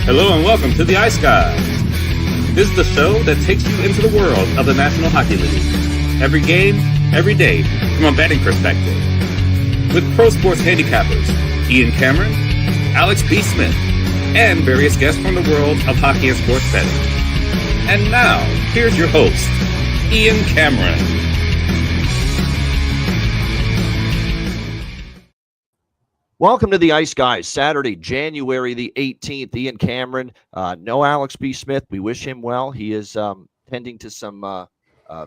Hello and welcome to the Ice Guys. This is the show that takes you into the world of the National Hockey League. Every game, every day, from a betting perspective. With pro sports handicappers Ian Cameron, Alex B. Smith, and various guests from the world of hockey and sports betting. And now, here's your host, Ian Cameron. Welcome to the Ice Guys, Saturday, January the 18th. Ian Cameron, no Alex B. Smith. We wish him well. He is tending to some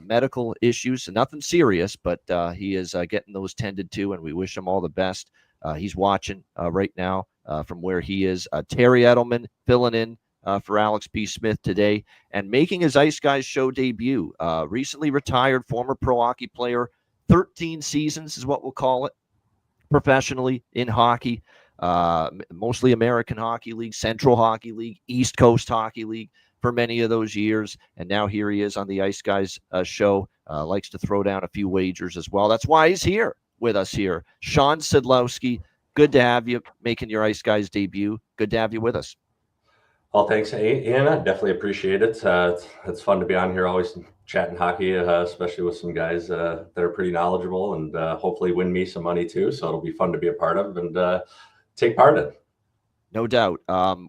medical issues, nothing serious, but he is getting those tended to, and we wish him all the best. He's watching right now from where he is. Terry Edelman filling in for Alex B. Smith today and making his Ice Guys show debut. Recently retired former pro hockey player, 13 seasons is what we'll call it. Professionally in hockey, mostly American Hockey League, Central Hockey League, East Coast Hockey League for many of those years. And now here he is on the Ice Guys show. Likes to throw down a few wagers as well. That's why he's here with us here. Sean Sidlowski, good to have you making your Ice Guys debut. Good to have you with us. Well, thanks, Ian. I definitely appreciate it. It's fun to be on here, always chatting hockey, especially with some guys that are pretty knowledgeable and hopefully win me some money too. So it'll be fun to be a part of and take part in. No doubt.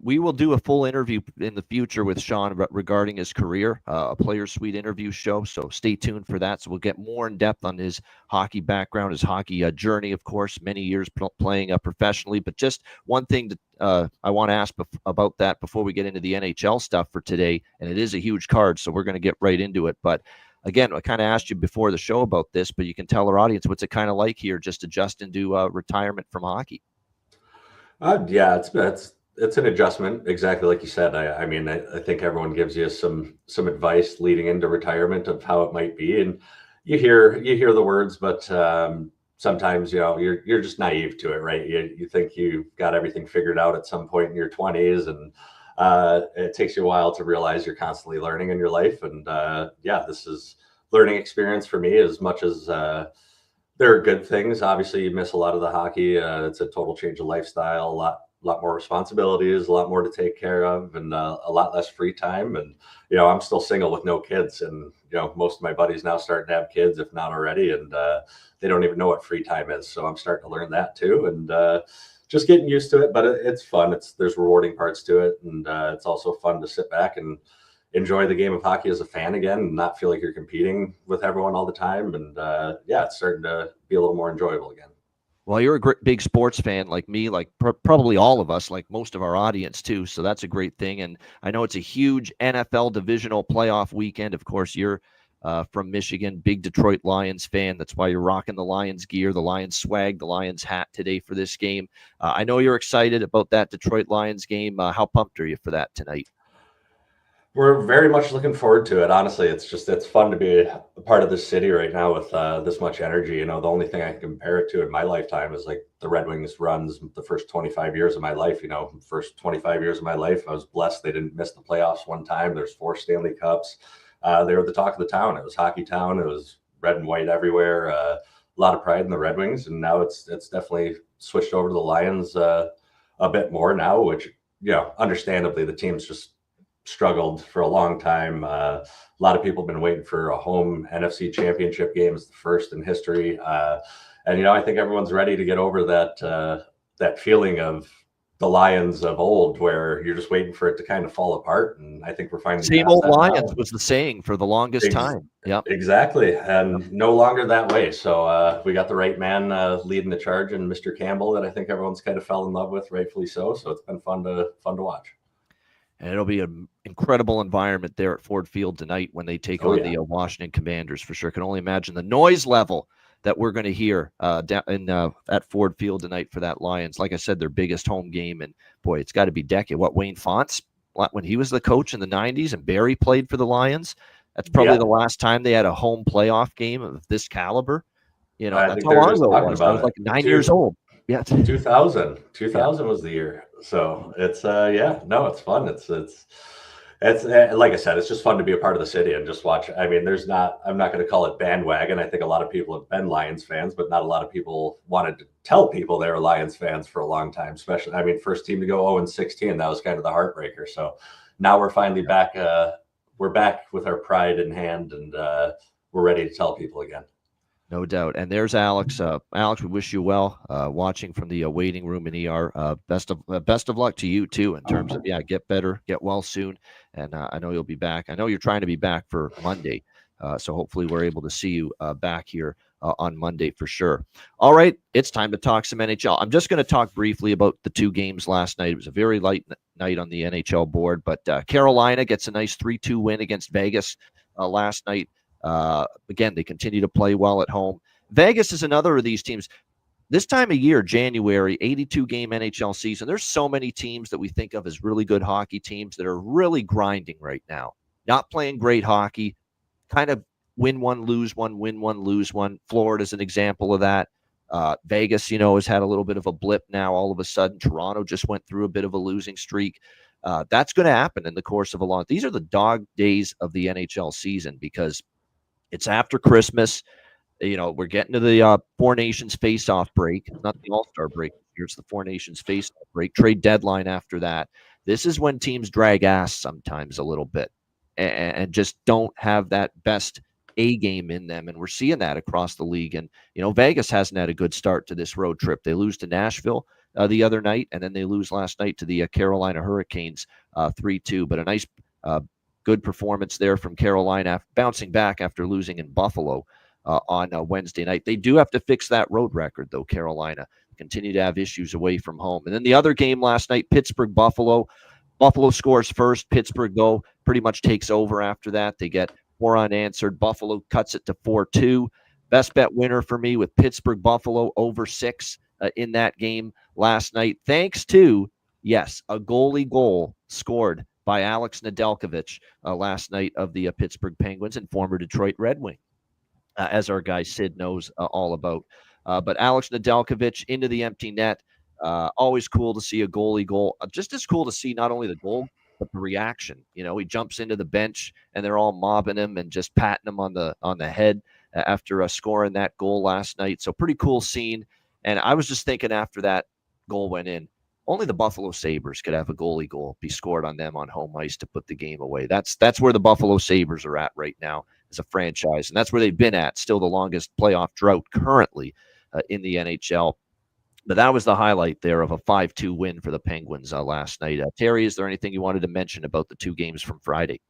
We will do a full interview in the future with Sean regarding his career, a Player Suite interview show. So stay tuned for that. So we'll get more in depth on his hockey background, his hockey journey, of course, many years playing professionally. But just one thing that I want to ask about that before we get into the NHL stuff for today. And it is a huge card, so we're going to get right into it. But again, I kind of asked you before the show about this, but you can tell our audience what's it kind of like here, just adjusting to retirement from hockey. Yeah, it's an adjustment, exactly like you said. I mean, I think everyone gives you some advice leading into retirement of how it might be, and you hear the words, but sometimes you're just naive to it, right? You think you've got everything figured out at some point in your 20s, and it takes you a while to realize you're constantly learning in your life. And this is learning experience for me as much as. There are good things. Obviously, you miss a lot of the hockey. It's a total change of lifestyle, a lot more responsibilities, a lot more to take care of, and a lot less free time. And, I'm still single with no kids. And, most of my buddies now starting to have kids, if not already. And they don't even know what free time is. So I'm starting to learn that too. And just getting used to it. But it's fun. There's rewarding parts to it. And it's also fun to sit back and enjoy the game of hockey as a fan again and not feel like you're competing with everyone all the time. And it's starting to be a little more enjoyable again. Well, you're a big sports fan like me, like probably all of us, like most of our audience too. So that's a great thing. And I know it's a huge NFL divisional playoff weekend. Of course, you're from Michigan, big Detroit Lions fan. That's why you're rocking the Lions gear, the Lions swag, the Lions hat today for this game. I know you're excited about that Detroit Lions game. How pumped are you for that tonight? We're very much looking forward to it. Honestly, it's fun to be a part of this city right now with this much energy. The only thing I can compare it to in my lifetime is like the Red Wings runs the first 25 years of my life. First 25 years of my life, I was blessed they didn't miss the playoffs one time. There's 4 Stanley Cups. They were the talk of the town. It was hockey town. It was red and white everywhere. A lot of pride in the Red Wings, and now it's definitely switched over to the Lions a bit more now, which understandably the team's just struggled for a long time. A lot of people have been waiting for a home NFC championship game. It's the first in history. And I think everyone's ready to get over that feeling of the Lions of old, where you're just waiting for it to kind of fall apart. And I think we're finally same old Lions was the saying for the longest time. Yeah, exactly. And no longer that way. So we got the right man leading the charge, and Mr. Campbell, that I think everyone's kind of fell in love with, rightfully so. So it's been fun to watch. And it'll be an incredible environment there at Ford Field tonight when they take on the Washington Commanders, for sure. Can only imagine the noise level that we're going to hear at Ford Field tonight for that Lions. Like I said, their biggest home game. And, boy, it's got to be decade. Wayne Fontes, when he was the coach in the 90s and Barry played for the Lions, that's probably the last time they had a home playoff game of this caliber. That's how long ago it was. I was like 9 years old. Yeah, 2000 was the year. So it's it's fun. It's like I said, it's just fun to be a part of the city and just watch. I mean, I'm not going to call it bandwagon. I think a lot of people have been Lions fans, but not a lot of people wanted to tell people they were Lions fans for a long time, especially, I mean, first team to go 0-16, that was kind of the heartbreaker. So now we're finally back. We're back with our pride in hand, and we're ready to tell people again. No doubt. And there's Alex. Alex, we wish you well. Watching from the waiting room in ER. Best of luck to you too. In terms of get better, get well soon. And I know you'll be back. I know you're trying to be back for Monday. So hopefully we're able to see you back here on Monday for sure. All right, it's time to talk some NHL. I'm just going to talk briefly about the two games last night. It was a very light night on the NHL board, but Carolina gets a nice 3-2 win against Vegas last night. Again, they continue to play well at home. Vegas is another of these teams. This time of year, January, 82-game NHL season, there's so many teams that we think of as really good hockey teams that are really grinding right now. Not playing great hockey, kind of win one, lose one, win one, lose one. Florida's an example of that. Vegas, has had a little bit of a blip now all of a sudden. Toronto just went through a bit of a losing streak. That's going to happen in the course of these are the dog days of the NHL season because it's after Christmas. We're getting to the Four Nations face-off break. It's not the All-Star break. Here's the Four Nations face-off break. Trade deadline after that. This is when teams drag ass sometimes a little bit and just don't have that best A game in them. And we're seeing that across the league. And, Vegas hasn't had a good start to this road trip. They lose to Nashville the other night, and then they lose last night to the Carolina Hurricanes 3-2. But a nice good performance there from Carolina, bouncing back after losing in Buffalo on Wednesday night. They do have to fix that road record, though, Carolina. Continue to have issues away from home. And then the other game last night, Pittsburgh-Buffalo. Buffalo scores first. Pittsburgh, though, pretty much takes over after that. They get 4 unanswered. Buffalo cuts it to 4-2. Best bet winner for me with Pittsburgh-Buffalo over 6 in that game last night. Thanks to, yes, a goalie goal scored by Alex Nedeljkovic last night of the Pittsburgh Penguins and former Detroit Red Wing, as our guy Sid knows all about. But Alex Nedeljkovic into the empty net. Always cool to see a goalie goal. Just as cool to see not only the goal, but the reaction. He jumps into the bench and they're all mobbing him and just patting him on the head after scoring that goal last night. So pretty cool scene. And I was just thinking after that goal went in, only the Buffalo Sabres could have a goalie goal be scored on them on home ice to put the game away. That's where the Buffalo Sabres are at right now as a franchise, and that's where they've been at, still the longest playoff drought currently in the NHL. But that was the highlight there of a 5-2 win for the Penguins last night. Terry, is there anything you wanted to mention about the two games from Friday?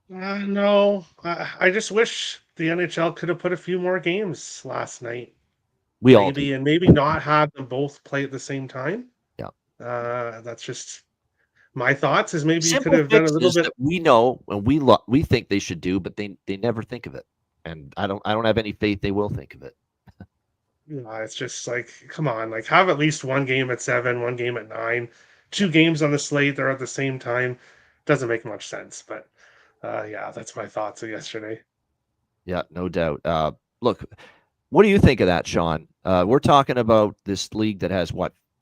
No. I just wish the NHL could have put a few more games last night. Maybe not have them both play at the same time. Yeah. That's just my thoughts. Is maybe Simple you could have done a little bit. That we know and we think they should do, but they never think of it. And I don't have any faith they will think of it. It's just like, come on, like have at least one game at 7, one game at 9, 2 games on the slate. They're at the same time. Doesn't make much sense, but that's my thoughts of yesterday. Yeah, no doubt. Look, what do you think of that, Sean? We're talking about this league that has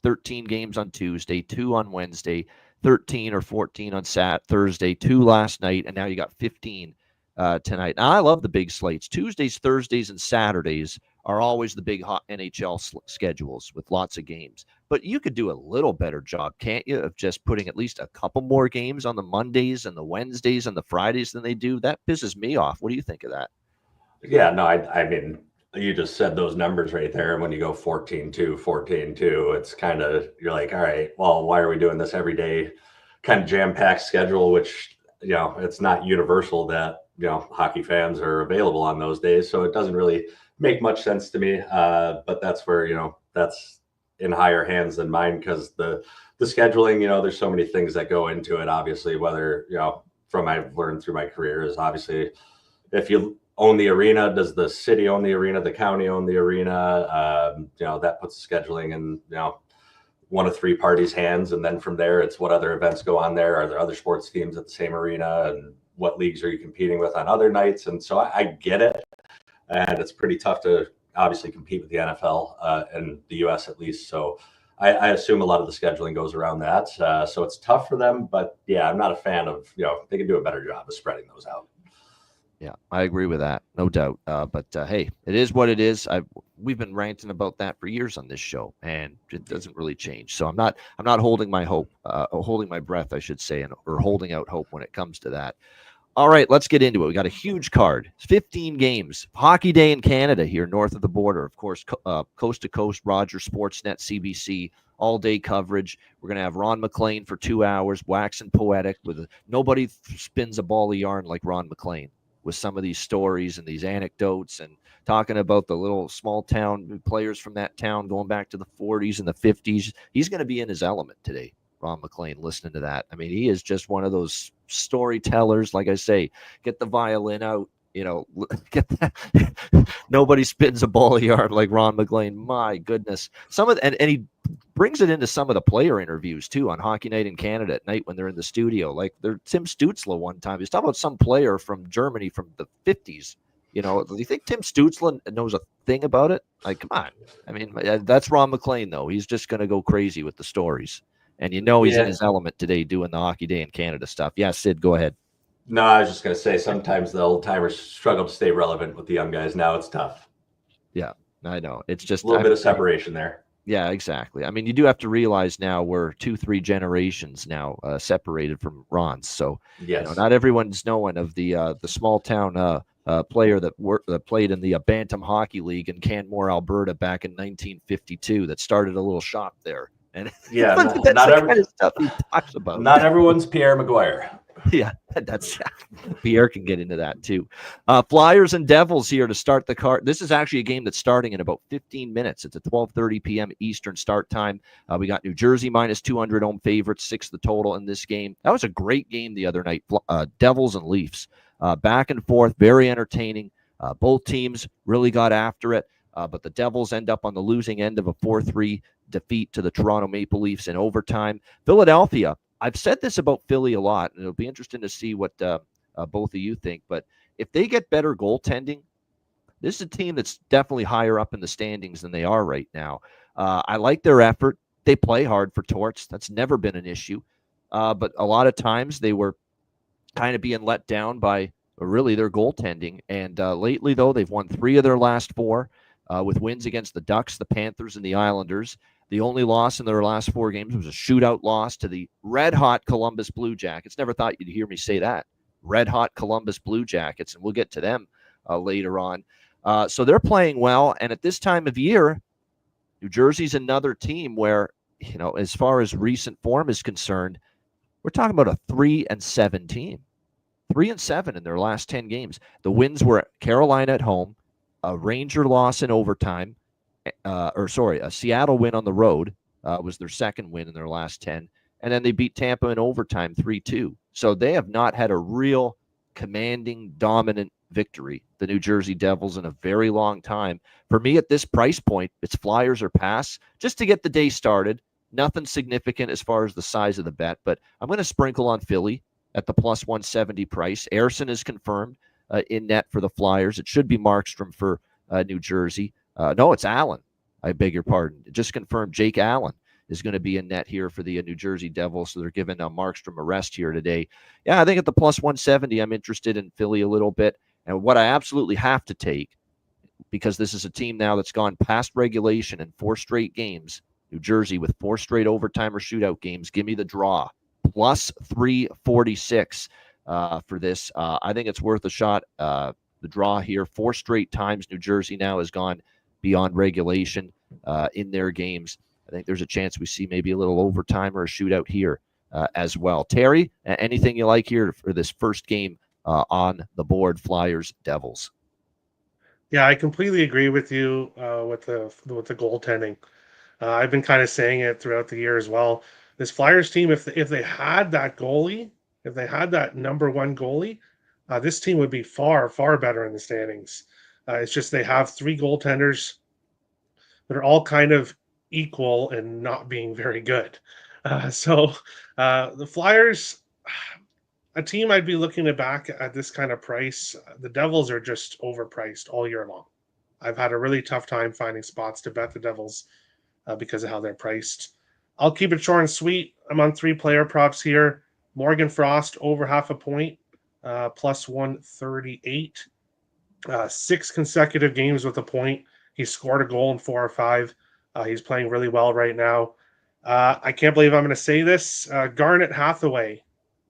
13 games on Tuesday, 2 on Wednesday, 13 or 14 on Thursday, 2 last night, and now you got 15 tonight. Now, I love the big slates. Tuesdays, Thursdays, and Saturdays are always the big hot NHL schedules with lots of games. But you could do a little better job, can't you, of just putting at least a couple more games on the Mondays and the Wednesdays and the Fridays than they do? That pisses me off. What do you think of that? Yeah, no, I mean, you just said those numbers right there. And when you go 14-2, 14-2, it's kind of, you're like, all right, well, why are we doing this every day kind of jam-packed schedule, which, it's not universal that, hockey fans are available on those days. So it doesn't really make much sense to me. But that's where, that's in higher hands than mine because the scheduling, there's so many things that go into it. Obviously, whether, from I've learned through my career is obviously if you own the arena, does the city own the arena, the county own the arena? That puts scheduling in, one of 3 parties' hands. And then from there, it's what other events go on there. Are there other sports teams at the same arena? And what leagues are you competing with on other nights? And so I get it. And it's pretty tough to obviously compete with the NFL in the US at least. So I assume a lot of the scheduling goes around that. So it's tough for them. But yeah, I'm not a fan of, they can do a better job of spreading those out. Yeah, I agree with that, no doubt. But hey, it is what it is. We've been ranting about that for years on this show, and it doesn't really change. So I'm not holding my hope, holding my breath, I should say, or holding out hope when it comes to that. All right, let's get into it. We got a huge card, 15 games, Hockey Day in Canada here north of the border. Of course, coast to coast, Rogers, Sportsnet, CBC, all day coverage. We're going to have Ron MacLean for 2 hours, waxing poetic nobody spins a ball of yarn like Ron MacLean with some of these stories and these anecdotes and talking about the little small town players from that town going back to the 40s and the 50s. He's going to be in his element today, Ron MacLean, listening to that. I mean, he is just one of those storytellers. Like I say, get the violin out, get that. Nobody spins a ball of yarn like Ron MacLean. My goodness. And he brings it into some of the player interviews too on Hockey Night in Canada at night when they're in the studio. Like Tim Stützle one time, he's talking about some player from Germany from the 50s. Do you think Tim Stützle knows a thing about it? Like, come on. I mean, that's Ron MacLean though. He's just going to go crazy with the stories. And he's in his element today doing the Hockey Day in Canada stuff. Yeah, Sid, go ahead. No, I was just going to say sometimes the old timers struggle to stay relevant with the young guys. Now it's tough. Yeah, I know. It's just a little bit of separation there. Yeah, exactly. I mean, you do have to realize now we're 2-3 generations now separated from Ron's. So yes. Not everyone's knowing of the small town player that played in the Bantam Hockey League in Canmore, Alberta back in 1952 that started a little shop there. And yeah, that's the kind of stuff he talks about. Not everyone's Pierre Maguire. Yeah, Pierre can get into that too. Flyers and Devils here to start the card. This is actually a game that's starting in about 15 minutes. It's a 12:30 p.m. Eastern start time. We got New Jersey minus 200 home favorites, 6 the total in this game. That was a great game the other night. Devils and Leafs, back and forth, very entertaining. Both teams really got after it, but the Devils end up on the losing end of a 4-3 defeat to the Toronto Maple Leafs in overtime. Philadelphia. I've said this about Philly a lot, and it'll be interesting to see what both of you think. But if they get better goaltending, this is a team that's definitely higher up in the standings than they are right now. I like their effort. They play hard for Torts. That's never been an issue. But a lot of times they were kind of being let down by really their goaltending. And lately, though, they've won 3 of their last 4 with wins against the Ducks, the Panthers, and the Islanders. The only loss in their last 4 games was a shootout loss to the red-hot Columbus Blue Jackets. Never thought you'd hear me say that. Red-hot Columbus Blue Jackets, and we'll get to them later on. So they're playing well, and at this time of year, New Jersey's another team where, as far as recent form is concerned, we're talking about a 3-7 team. 3-7 in their last 10 games. The wins were Carolina at home, a Ranger loss in overtime, a Seattle win on the road was their second win in their last 10. And then they beat Tampa in overtime 3-2. So they have not had a real commanding, dominant victory, the New Jersey Devils, in a very long time. For me, at this price point, it's Flyers or pass, just to get the day started. Nothing significant as far as the size of the bet, but I'm going to sprinkle on Philly at the plus 170 price. Ersson is confirmed in net for the Flyers. It should be Markstrom for New Jersey. No, it's Allen. I beg your pardon. Just confirmed Jake Allen is going to be in net here for the New Jersey Devils. So they're giving Markstrom a rest here today. Yeah, I think at the plus 170, I'm interested in Philly a little bit. And what I absolutely have to take, because this is a team now that's gone past regulation in 4 straight games, New Jersey with 4 straight overtime or shootout games, give me the draw. Plus 346 for this. I think it's worth a shot. The draw here, 4 straight times New Jersey now has gone beyond regulation in their games. I think there's a chance we see maybe a little overtime or a shootout here as well. Terry, anything you like here for this first game on the board, Flyers, Devils? Yeah, I completely agree with you with the goaltending. I've been kind of saying it throughout the year as well. This Flyers team, if they had that goalie, if they had that number 1 goalie, this team would be far, far better in the standings. It's just they have 3 goaltenders that are all kind of equal and not being very good. So the Flyers, a team I'd be looking to back at this kind of price. The Devils are just overpriced all year long. I've had a really tough time finding spots to bet the Devils because of how they're priced. I'll keep it short and sweet. I'm on 3 player props here. Morgan Frost over half a point, plus 138. 6 consecutive games with a point. He scored a goal in 4 or 5. He's playing really well right now. I can't believe I'm going to say this. Garnet Hathaway,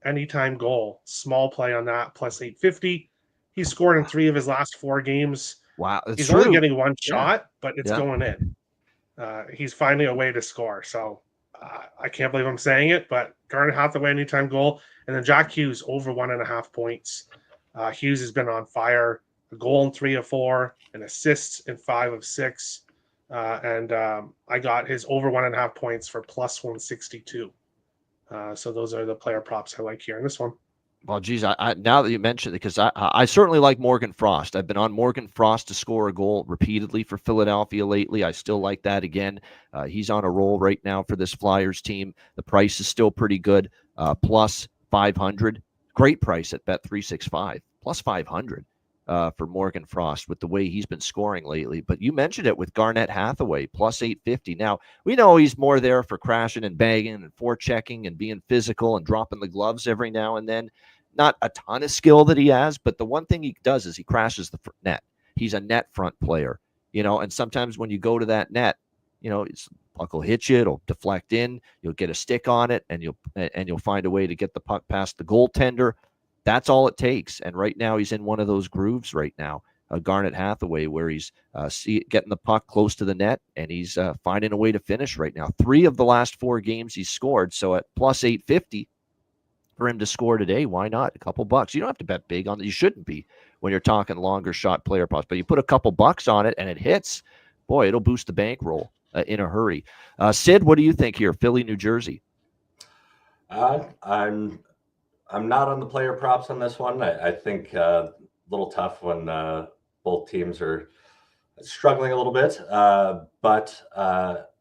anytime goal, small play on that, plus 850. He scored in 3 of his last 4 games. Wow, that's He's true. only getting 1 Yeah. shot, but it's Yeah. going in. He's finding a way to score. So I can't believe I'm saying it, but Garnet Hathaway, anytime goal. And then Jack Hughes, over 1.5 points. Hughes has been on fire. A goal in 3 of 4, an assist in 5 of 6. And I got his over 1.5 points for plus 162. So those are the player props I like here in this one. Well, geez, I now that you mentioned it, because I certainly like Morgan Frost. I've been on Morgan Frost to score a goal repeatedly for Philadelphia lately. I still like that again. He's on a roll right now for this Flyers team. The price is still pretty good, plus 500. Great price at Bet365, plus 500 for Morgan Frost with the way he's been scoring lately. But you mentioned it with Garnet Hathaway, plus 850. Now, we know he's more there for crashing and banging and forechecking and being physical and dropping the gloves every now and then. Not a ton of skill that he has, but the one thing he does is he crashes the net. He's a net front player, and sometimes when you go to that net, puck will hit you, it'll deflect in, you'll get a stick on it, and you'll find a way to get the puck past the goaltender. That's all it takes. And right now he's in one of those grooves right now, Garnet Hathaway, where he's getting the puck close to the net, and he's finding a way to finish right now. 3 of the last 4 games he's scored, so at plus 850, for him to score today, why not? A couple bucks. You don't have to bet big on it. You shouldn't be when you're talking longer shot player props, but you put a couple bucks on it and it hits, boy, it'll boost the bankroll in a hurry. Sid, what do you think here? Philly, New Jersey. I'm not on the player props on this one. I think a little tough when both teams are struggling a little bit, but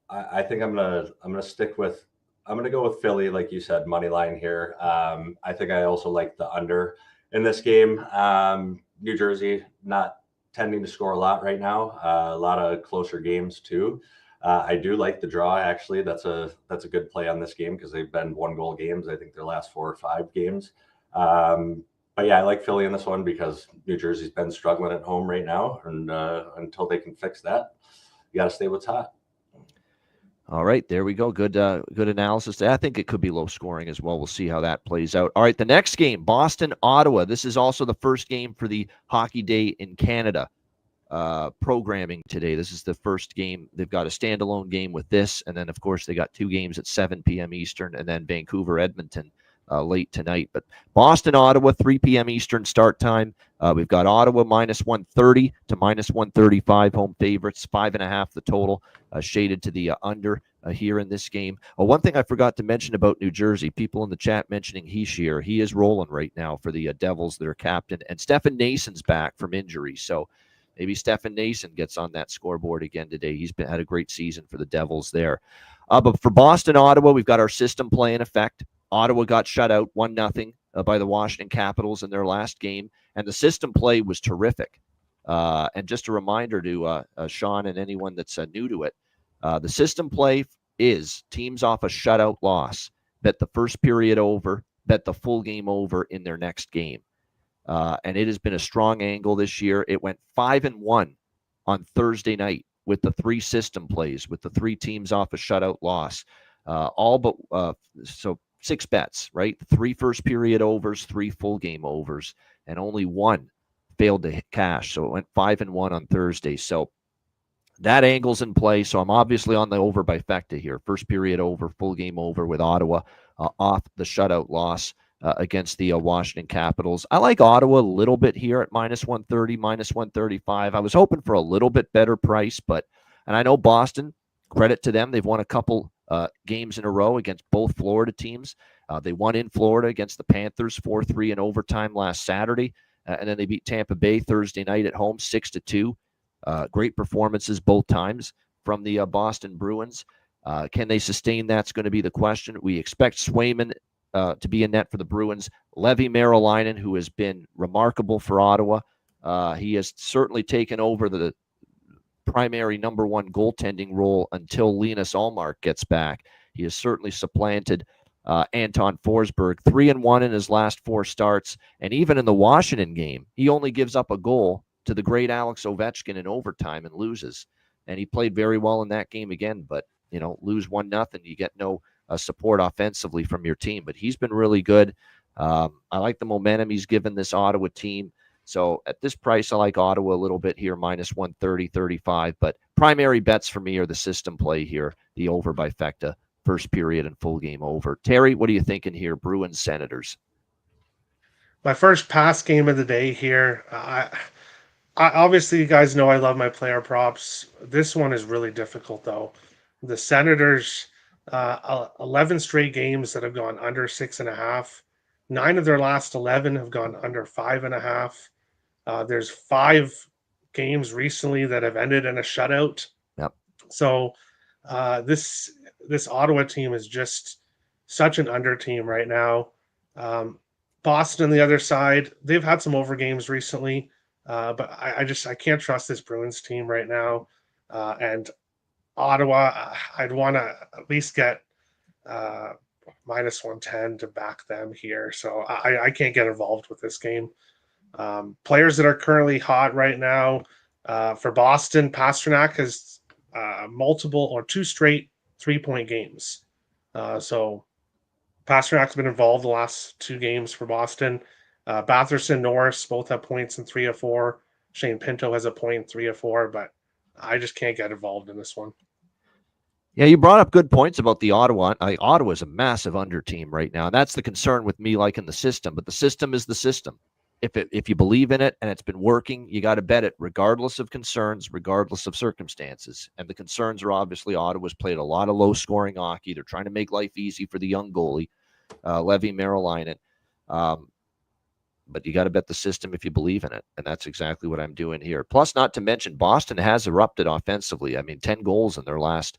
I think I'm gonna stick with. I'm going to go with Philly, like you said, money line here. I think I also like the under in this game. New Jersey not tending to score a lot right now. A lot of closer games too. I do like the draw. Actually, that's a good play on this game because they've been 1-goal games. I think their last 4 or 5 games. But yeah, I like Philly in this one because New Jersey's been struggling at home right now, and until they can fix that, you got to stay what's hot. All right, there we go. Good analysis. I think it could be low scoring as well. We'll see how that plays out. All right, the next game, Boston, Ottawa. This is also the first game for the Hockey Day in Canada programming today. This is the first game. They've got a standalone game with this, and then, of course, they got 2 games at 7 p.m. Eastern, and then Vancouver, Edmonton late tonight. But Boston, Ottawa, 3 p.m. Eastern start time. We've got Ottawa minus 130 to minus 135 home favorites, 5.5 the total, shaded to the under here in this game. One thing I forgot to mention about New Jersey, people in the chat mentioning Hischier. He is rolling right now for the Devils, their captain, and Stefan Nason's back from injury. So maybe Stefan Nason gets on that scoreboard again today. He's had a great season for the Devils there. But for Boston, Ottawa, we've got our system play in effect. Ottawa got shut out 1-0 by the Washington Capitals in their last game, and the system play was terrific. And just a reminder to Sean and anyone that's new to it, the system play is teams off a shutout loss, bet the first period over, bet the full game over in their next game. And it has been a strong angle this year. It went 5-1 on Thursday night with the 3 system plays, with the 3 teams off a shutout loss. So 6 bets, right? 3 first period overs, 3 full game overs, and only 1 failed to hit cash. So it went 5-1 on Thursday. So that angle's in play. So I'm obviously on the over by Fecta here. First period over, full game over with Ottawa off the shutout loss against the Washington Capitals. I like Ottawa a little bit here at minus 130, minus 135. I was hoping for a little bit better price, and I know Boston, credit to them, they've won a couple games in a row against both Florida teams. They won in Florida against the Panthers 4-3 in overtime last Saturday, and then they beat Tampa Bay Thursday night at home 6-2. Great performances both times from the Boston Bruins. Can they sustain? That's going to be the question. We expect Swayman to be in net for the Bruins. Levi Merilainen, who has been remarkable for Ottawa. He has certainly taken over the primary number one goaltending role until Linus Ullmark gets back. He has certainly supplanted Anton Forsberg, 3-1 in his last 4 starts. And even in the Washington game, he only gives up a goal to the great Alex Ovechkin in overtime and loses. And he played very well in that game again, but lose 1-0, you get no support offensively from your team. But he's been really good. I like the momentum he's given this Ottawa team. So at this price, I like Ottawa a little bit here, minus 130, 35. But primary bets for me are the system play here, the over by Fecta, first period and full game over. Terry, what are you thinking here? Bruins, Senators. My first pass game of the day here. I obviously, you guys know I love my player props. This one is really difficult, though. The Senators, 11 straight games that have gone under 6.5. 9 of their last 11 have gone under 5.5. There's 5 games recently that have ended in a shutout. Yep. So this Ottawa team is just such an under team right now. Boston on the other side, they've had some over games recently, but I can't trust this Bruins team right now. And Ottawa, I'd want to at least get minus 110 to back them here. So I can't get involved with this game. Players that are currently hot right now for Boston, Pastrnak has multiple or 2 straight 3-point games. So Pasternak's been involved the last 2 games for Boston. Batherson, Norris both have points in 3 of 4. Shane Pinto has a point in 3 of 4, but I just can't get involved in this one. Yeah, you brought up good points about the Ottawa. Ottawa is a massive under team right now. That's the concern with me liking the system, but the system is the system. If you believe in it and it's been working, you got to bet it regardless of concerns, regardless of circumstances. And the concerns are obviously Ottawa's played a lot of low-scoring hockey. They're trying to make life easy for the young goalie, Levi Marilainen. But you got to bet the system if you believe in it, and that's exactly what I'm doing here. Plus, not to mention, Boston has erupted offensively. 10 goals in their last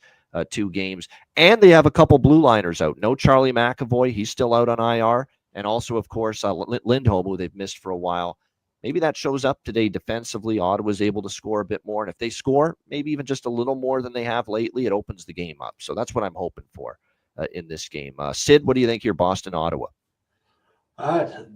2 games. And they have a couple blue liners out. No Charlie McAvoy. He's still out on IR. And also, of course, Lindholm, who they've missed for a while. Maybe that shows up today defensively. Ottawa's able to score a bit more. And if they score maybe even just a little more than they have lately, it opens the game up. So that's what I'm hoping for in this game. Sid, what do you think here, Boston, Ottawa?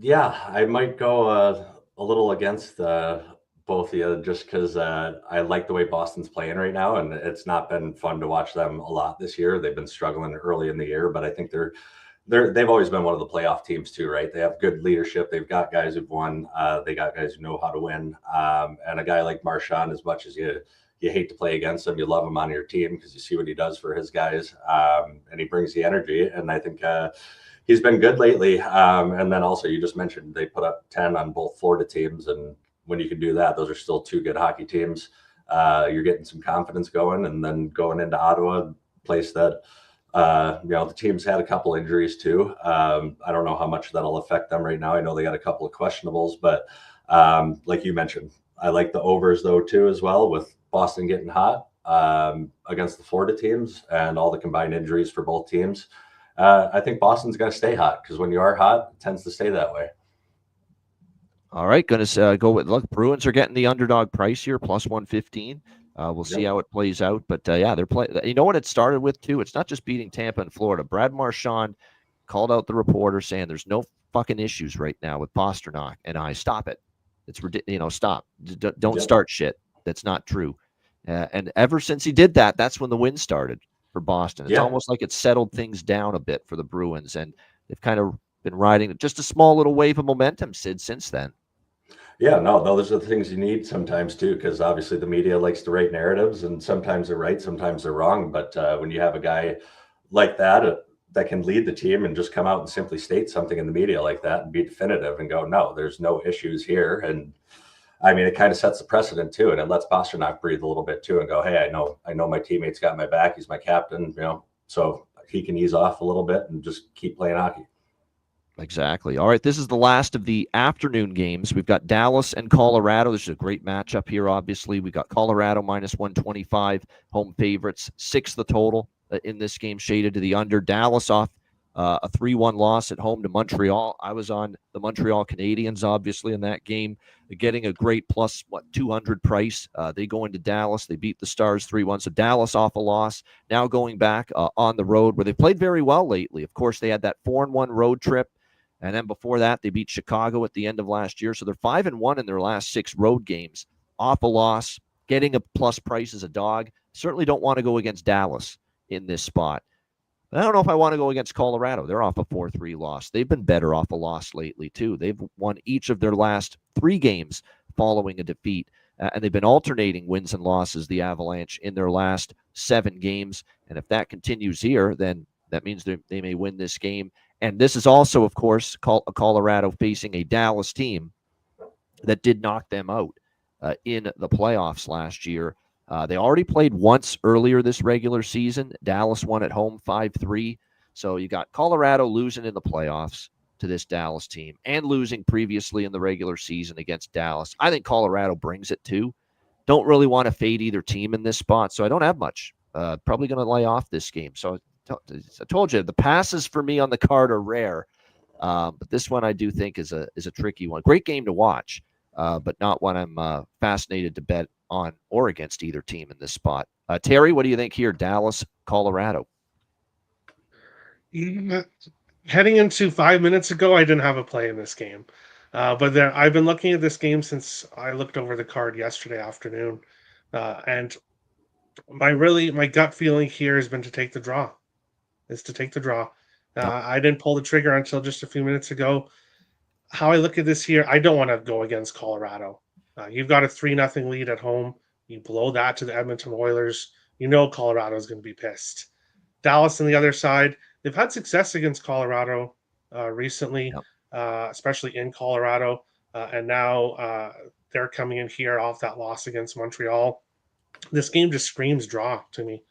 Yeah, I might go a little against both of you just because I like the way Boston's playing right now. And it's not been fun to watch them a lot this year. They've been struggling early in the year, but I think they've always been one of the playoff teams too, right? They have good leadership. They've got guys who've won. They got guys who know how to win. And a guy like Marchand, as much as you hate to play against him, you love him on your team because you see what he does for his guys. And he brings the energy. And I think he's been good lately. And then also you just mentioned they put up 10 on both Florida teams. And when you can do that, those are still 2 good hockey teams. You're getting some confidence going, and then going into Ottawa, place that, the team's had a couple injuries too. I don't know how much that'll affect them right now. I know they got a couple of questionables, but like you mentioned, I like the overs though too as well, with Boston getting hot against the Florida teams and all the combined injuries for both teams. I think Boston's going to stay hot because when you are hot, it tends to stay that way. All right, going to go with, look, Bruins are getting the underdog price here, plus 115. We'll see how it plays out. But, they're playing. You know what it started with, too? It's not just beating Tampa and Florida. Brad Marchand called out the reporter saying there's no fucking issues right now with Pastrnak. And I stop it. It's ridiculous. Stop. Don't start shit. That's not true. And ever since he did that, that's when the win started for Boston. It's almost like it settled things down a bit for the Bruins. And they've kind of been riding just a small little wave of momentum, Sid, since then. Yeah, no, those are the things you need sometimes too, because obviously the media likes to write narratives, and sometimes they're right, sometimes they're wrong. But when you have a guy like that that can lead the team and just come out and simply state something in the media like that and be definitive and go, no, there's no issues here. And I mean, it kind of sets the precedent too, and it lets Pastrnak breathe a little bit too and go, hey, I know my teammates got my back. He's my captain, so he can ease off a little bit and just keep playing hockey. Exactly. All right, this is the last of the afternoon games. We've got Dallas and Colorado. This is a great matchup here, obviously. We got Colorado minus 125, home favorites, 6 the total in this game, shaded to the under. Dallas off a 3-1 loss at home to Montreal. I was on the Montreal Canadiens, obviously, in that game, getting a great plus 200 price. They go into Dallas. They beat the Stars 3-1. So Dallas off a loss. Now going back on the road, where they played very well lately. Of course, they had that 4-1 road trip. And then before that, they beat Chicago at the end of last year. So they're 5-1 in their last 6 road games. Off a loss, getting a plus price as a dog. Certainly don't want to go against Dallas in this spot. I don't know if I want to go against Colorado. They're off a 4-3 loss. They've been better off a loss lately, too. They've won each of their last 3 games following a defeat. And they've been alternating wins and losses, the Avalanche, in their last 7 games. And if that continues here, then that means they may win this game. And this is also, of course, Colorado facing a Dallas team that did knock them out in the playoffs last year. They already played once earlier this regular season. Dallas won at home 5-3. So you got Colorado losing in the playoffs to this Dallas team and losing previously in the regular season against Dallas. I think Colorado brings it too. Don't really want to fade either team in this spot, so I don't have much. Probably going to lay off this game. So I told you, the passes for me on the card are rare. But this one I do think is a tricky one. Great game to watch, but not one I'm fascinated to bet on or against either team in this spot. Terry, what do you think here? Dallas, Colorado. Heading into 5 minutes ago, I didn't have a play in this game. But I've been looking at this game since I looked over the card yesterday afternoon. And my gut feeling here has been to take the draw. I didn't pull the trigger until just a few minutes ago. How I look at this here, I don't want to go against Colorado. You've got a 3-0 lead at home. You blow that to the Edmonton Oilers. You know Colorado is going to be pissed. Dallas on the other side, they've had success against Colorado recently, especially in Colorado. And now they're coming in here off that loss against Montreal. This game just screams draw to me.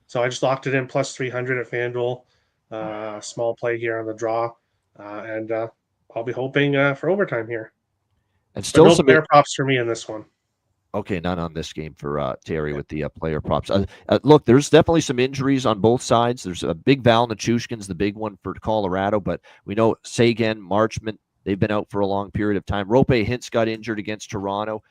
So I just locked it in plus 300 at FanDuel. Small play here on the draw. And I'll be hoping for overtime here. And still no player props for me in this one. Okay, none on this game for Terry with the player props. Look, there's definitely some injuries on both sides. There's a big Val Nichushkin's the big one for Colorado, but we know Sagan, Marchment, they've been out for a long period of time. Rope Hintz got injured against Toronto,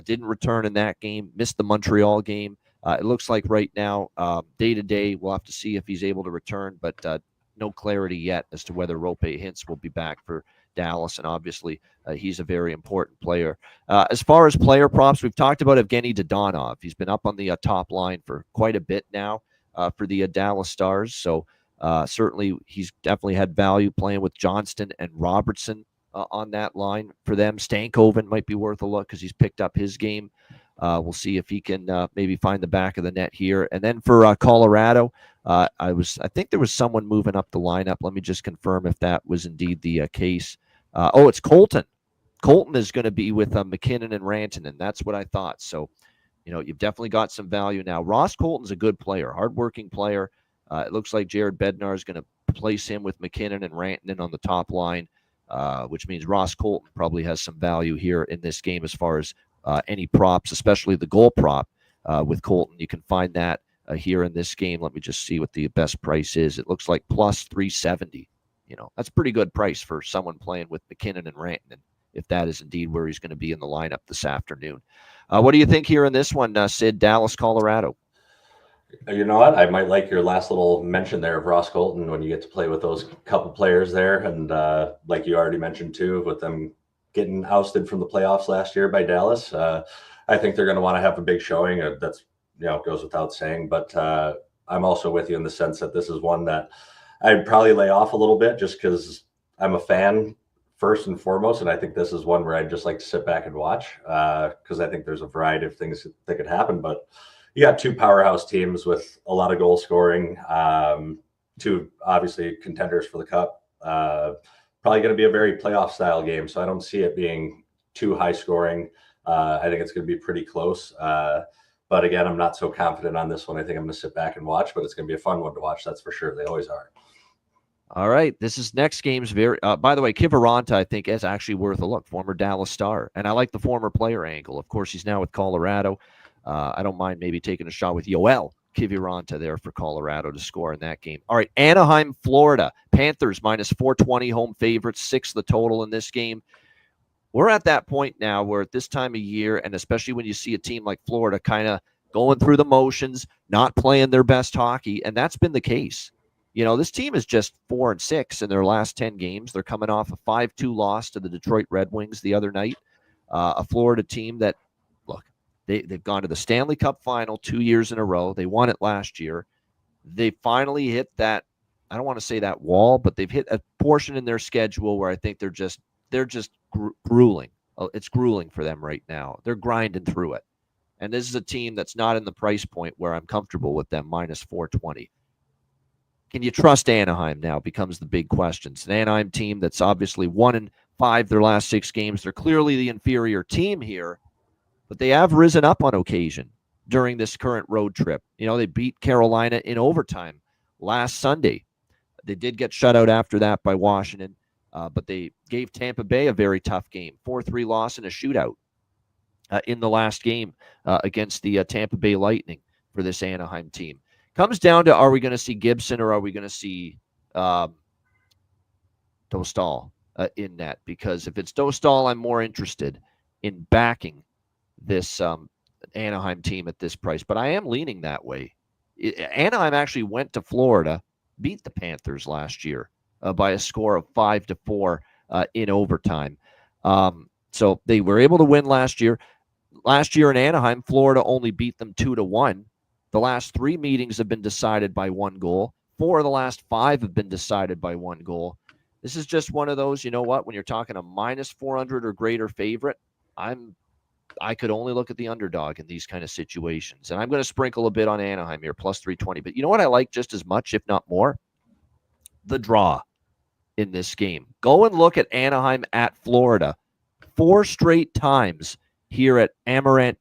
didn't return in that game, missed the Montreal game. It looks like right now, day-to-day, we'll have to see if he's able to return, but no clarity yet as to whether Rope Hintz will be back for Dallas, and obviously he's a very important player. As far as player props, we've talked about Evgeny Dodonov. He's been up on the top line for quite a bit now for the Dallas Stars, so certainly he's definitely had value playing with Johnston and Robertson on that line for them. Stankoven might be worth a look because he's picked up his game. We'll see if he can maybe find the back of the net here. And then for Colorado, I think there was someone moving up the lineup. Let me just confirm if that was indeed the case. It's Colton. Colton is going to be with McKinnon and Rantanen. That's what I thought. So, you've definitely got some value now. Ross Colton's a good player, hardworking player. It looks like Jared Bednar is going to place him with McKinnon and Rantanen on the top line, which means Ross Colton probably has some value here in this game as far as any props, especially the goal prop with Colton. You can find that here in this game. Let me just see what the best price is. It looks like plus 370. That's a pretty good price for someone playing with McKinnon and Rantanen, if that is indeed where he's going to be in the lineup this afternoon. What do you think here in this one, Sid? Dallas, Colorado. You know what? I might like your last little mention there of Ross Colton when you get to play with those couple players there. And like you already mentioned too, with them getting ousted from the playoffs last year by Dallas, I think they're going to want to have a big showing. That's, it goes without saying. But I'm also with you in the sense that this is one that I'd probably lay off a little bit just because I'm a fan first and foremost. And I think this is one where I'd just like to sit back and watch because I think there's a variety of things that could happen. But you got 2 powerhouse teams with a lot of goal scoring, 2 obviously contenders for the cup. Probably going to be a very playoff style game. So I don't see it being too high scoring. I think it's going to be pretty close. But again, I'm not so confident on this one. I think I'm going to sit back and watch, but it's going to be a fun one to watch. That's for sure. They always are. All right. This is next game's very, by the way, Kiviranta, I think, is actually worth a look. Former Dallas Star. And I like the former player angle. Of course, he's now with Colorado. I don't mind maybe taking a shot with Yoel Kiviranta there for Colorado to score in that game. All right, Anaheim, Florida. Panthers minus 420 home favorites, 6 the total in this game. We're at that point now where at this time of year, and especially when you see a team like Florida kind of going through the motions, not playing their best hockey, and that's been the case. This team is just 4-6 in their last 10 games. They're coming off a 5-2 loss to the Detroit Red Wings the other night. A Florida team that, look, they've gone to the Stanley Cup final 2 years in a row. They won it last year. They finally hit that, I don't want to say that wall, but they've hit a portion in their schedule where I think they're just grueling. It's grueling for them right now. They're grinding through it. And this is a team that's not in the price point where I'm comfortable with them, minus 420. Can you trust Anaheim now becomes the big question. It's an Anaheim team that's obviously 1-5 their last 6 games. They're clearly the inferior team here, but they have risen up on occasion during this current road trip. They beat Carolina in overtime last Sunday. They did get shut out after that by Washington, but they gave Tampa Bay a very tough game, 4-3 loss in a shootout in the last game against the Tampa Bay Lightning for this Anaheim team. Comes down to, are we going to see Gibson or are we going to see Dostal in net? Because if it's Dostal, I'm more interested in backing this Anaheim team at this price. But I am leaning that way. Anaheim actually went to Florida, beat the Panthers last year by a score of 5-4 in overtime. So they were able to win last year. Last year in Anaheim, Florida only beat them 2-1. The last 3 meetings have been decided by 1 goal. 4 of the last 5 have been decided by 1 goal. This is just one of those, when you're talking a minus 400 or greater favorite, I could only look at the underdog in these kind of situations. And I'm going to sprinkle a bit on Anaheim here, plus 320. But you know what I like just as much, if not more? The draw in this game. Go and look at Anaheim at Florida 4 straight times here at Amarant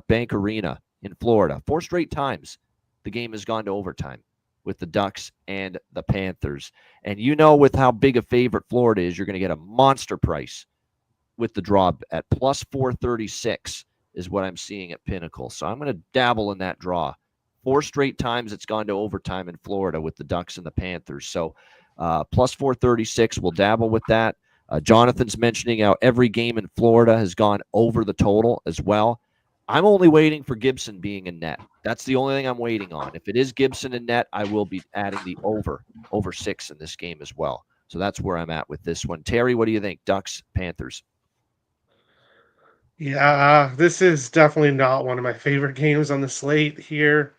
Bank Arena in Florida. 4 straight times the game has gone to overtime with the Ducks and the Panthers. And with how big a favorite Florida is, you're going to get a monster price with the draw at plus 436 is what I'm seeing at Pinnacle. So I'm going to dabble in that draw. 4 straight times it's gone to overtime in Florida with the Ducks and the Panthers. So plus 436, we'll dabble with that. Jonathan's mentioning how every game in Florida has gone over the total as well. I'm only waiting for Gibson being in net. That's the only thing I'm waiting on. If it is Gibson in net, I will be adding the over 6 in this game as well. So that's where I'm at with this one. Terry, what do you think? Ducks, Panthers? Yeah, this is definitely not one of my favorite games on the slate here.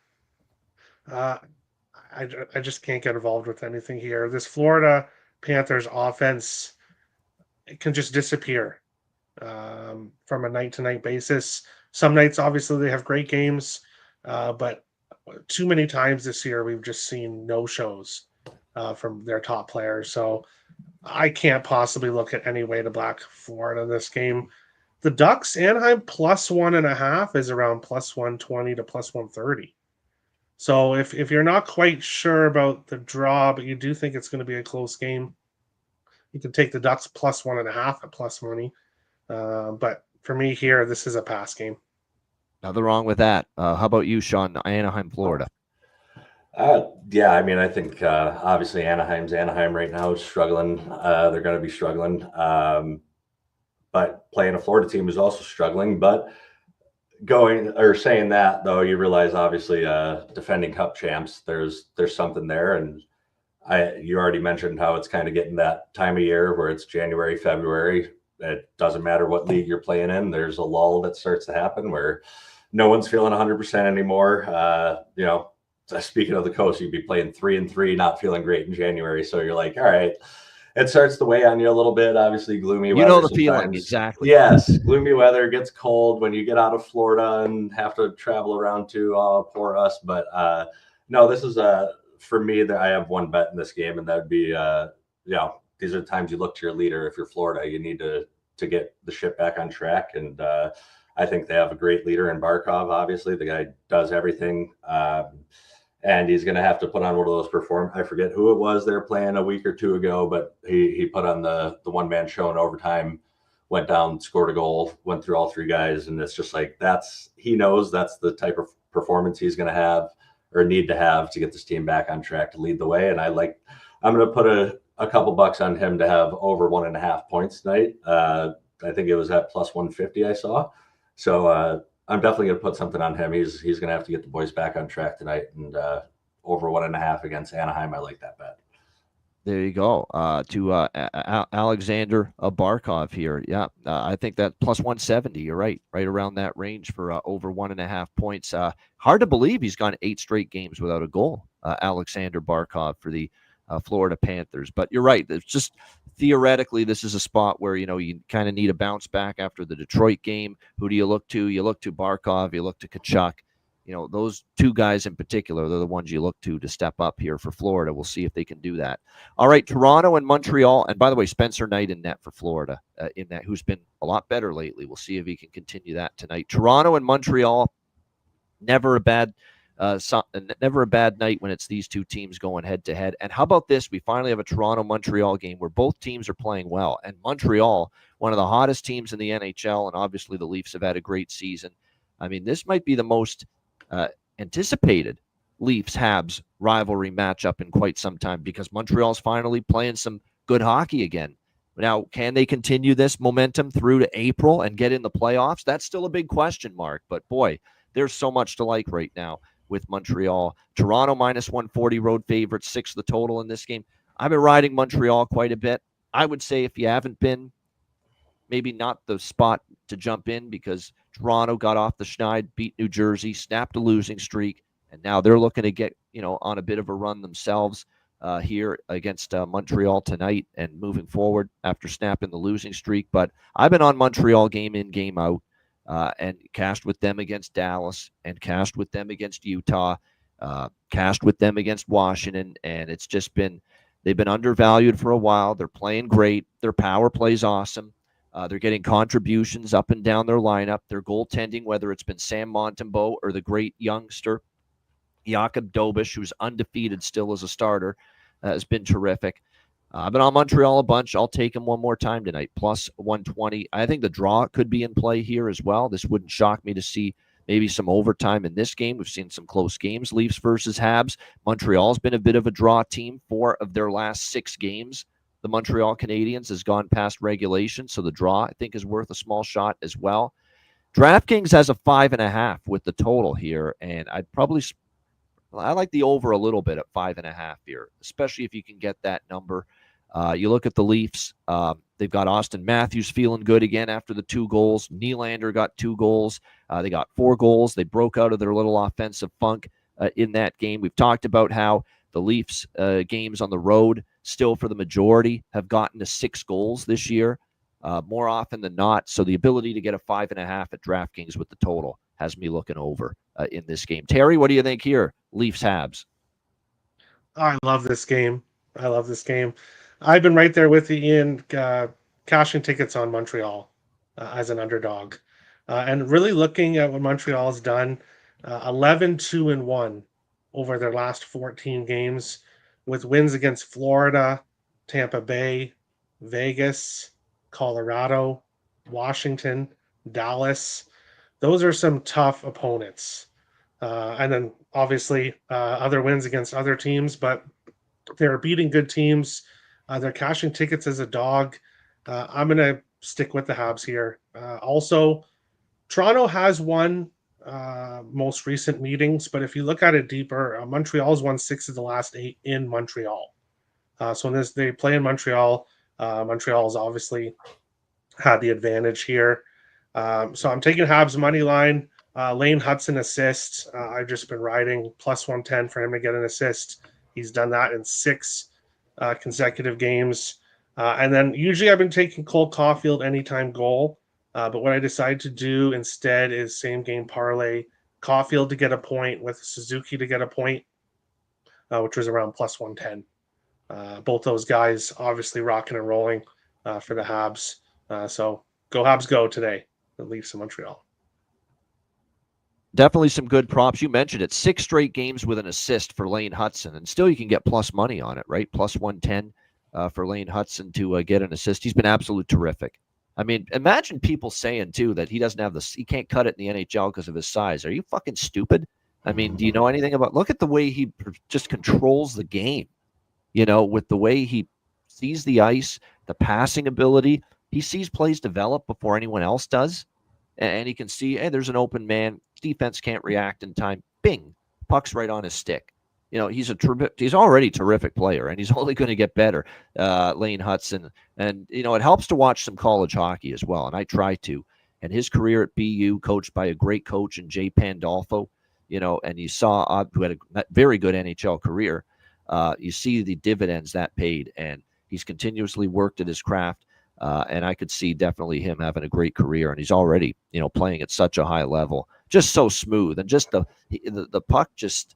I just can't get involved with anything here. This Florida Panthers offense, it can just disappear from a night-to-night basis. Some nights, obviously, they have great games, but too many times this year we've just seen no-shows from their top players. So I can't possibly look at any way to back Florida in this game. The Ducks, Anaheim, plus 1.5 is around plus 120 to plus 130. So if you're not quite sure about the draw, but you do think it's going to be a close game, you can take the Ducks plus 1.5 at plus money. But for me here, this is a pass game. Nothing wrong with that. How about you, Sean? Anaheim, Florida. Yeah, I think obviously Anaheim right now is struggling. They're going to be struggling. But playing a Florida team is also struggling. But saying that, though, you realize obviously defending Cup champs, there's something there. And you already mentioned how it's kind of getting that time of year where it's January, February. It doesn't matter what league you're playing in. There's a lull that starts to happen where no one's feeling 100% anymore. Speaking of the coast, you'd be playing 3-3, not feeling great in January. So you're like, all right, it starts to weigh on you a little bit. Obviously, gloomy weather. You know the sometimes. feeling, exactly. Yes, gloomy weather, gets cold when you get out of Florida and have to travel around to poor us. But no, this is for me. I have one bet in this game, and that would be these are the times you look to your leader. If you're Florida, you need to get the ship back on track. And I think they have a great leader in Barkov. Obviously, the guy does everything. And he's going to have to put on one of those I forget who it was they're playing a week or 2 ago, but he put on the one-man show in overtime, went down, scored a goal, went through all 3 guys. And it's just like, he knows that's the type of performance he's going to have. or need to have to get this team back on track to lead the way. And I'm going to put a couple bucks on him to have over 1.5 points tonight. I think it was at plus 150 I saw. So I'm definitely going to put something on him. He's going to have to get the boys back on track tonight, and over 1.5 against Anaheim. I like that bet. There you go. To Alexander Barkov here. Yeah, I think that plus 170. You're right around that range for over 1.5 points. Hard to believe he's gone 8 straight games without a goal. Alexander Barkov for the Florida Panthers. But you're right. It's just theoretically, this is a spot where you kind of need a bounce back after the Detroit game. Who do you look to? You look to Barkov. You look to Tkachuk. Those two guys in particular, they're the ones you look to step up here for Florida. We'll see if they can do that. All right, Toronto and Montreal. And by the way, Spencer Knight in net for Florida, who's been a lot better lately. We'll see if he can continue that tonight. Toronto and Montreal, never a bad night when it's these two teams going head to head. And how about this? We finally have a Toronto-Montreal game where both teams are playing well. And Montreal, one of the hottest teams in the NHL, and obviously the Leafs have had a great season. I mean, this might be the most anticipated Leafs-Habs rivalry matchup in quite some time, because Montreal's finally playing some good hockey again. Now, can they continue this momentum through to April and get in the playoffs? That's still a big question mark, but boy, there's so much to like right now with Montreal. Toronto minus 140 road favorites, 6 the total in this game. I've been riding Montreal quite a bit. I would say if you haven't been, maybe not the spot to jump in, because Toronto got off the schneid, beat New Jersey, snapped a losing streak, and now they're looking to get on a bit of a run themselves here against Montreal tonight and moving forward after snapping the losing streak. But I've been on Montreal game in, game out, and cashed with them against Dallas, and cashed with them against Utah, cashed with them against Washington, and it's just been, they've been undervalued for a while. They're playing great. Their power play's awesome. They're getting contributions up and down their lineup. Their goaltending, whether it's been Sam Montembeault or the great youngster Jakub Dobish, who's undefeated still as a starter, has been terrific. I've been on Montreal a bunch. I'll take him one more time tonight, plus 120. I think the draw could be in play here as well. This wouldn't shock me to see maybe some overtime in this game. We've seen some close games, Leafs versus Habs. Montreal's been a bit of a draw team. 4 of their last 6 games, the Montreal Canadiens, has gone past regulation, so the draw, I think, is worth a small shot as well. DraftKings has a 5.5 with the total here, and I like the over a little bit at 5.5 here, especially if you can get that number. You look at the Leafs, they've got Austin Matthews feeling good again after the 2 goals. Nylander got 2 goals. They got 4 goals. They broke out of their little offensive funk in that game. We've talked about how the Leafs games on the road, still for the majority, have gotten to 6 goals this year, more often than not. So the ability to get a 5.5 at DraftKings with the total has me looking over in this game. Terry, what do you think here? Leafs Habs. I love this game. I've been right there with you, Ian, cashing tickets on Montreal as an underdog. And really looking at what Montreal's done, 11-2-1 over their last 14 games, with wins against Florida, Tampa Bay, Vegas, Colorado, Washington, Dallas. Those are some tough opponents. And then obviously other wins against other teams, but they're beating good teams. They're cashing tickets as a dog. I'm going to stick with the Habs here. Also, Toronto has won most recent meetings, but if you look at it deeper, Montreal's won 6 of the last 8 in Montreal. So when they play in Montreal, Montreal's obviously had the advantage here. So I'm taking Habs money line. Lane Hudson assist. I've just been riding plus 110 for him to get an assist. He's done that in 6 consecutive games. And then usually I've been taking Cole Caulfield anytime goal. But what I decided to do instead is same game parlay Caulfield to get a point with Suzuki to get a point, which was around plus 110. Both those guys obviously rocking and rolling for the Habs. So go Habs go today. The Leafs in Montreal. Definitely some good props. You mentioned it. 6 straight games with an assist for Lane Hudson, and still you can get plus money on it, right? Plus 110 for Lane Hudson to get an assist. He's been absolutely terrific. I mean, imagine people saying too that he can't cut it in the NHL because of his size. Are you fucking stupid? I mean, do you know anything about? Look at the way he just controls the game. With the way he sees the ice, the passing ability, he sees plays develop before anyone else does, and he can see, hey, there's an open man. Defense can't react in time. Bing, puck's right on his stick. He's already a terrific player, and he's only going to get better. Lane Hudson, and it helps to watch some college hockey as well, and I try to. And his career at BU, coached by a great coach in Jay Pandolfo, and you saw who had a very good NHL career. You see the dividends that paid, and he's continuously worked at his craft. And I could see definitely him having a great career, and he's already, playing at such a high level, just so smooth, and just the puck just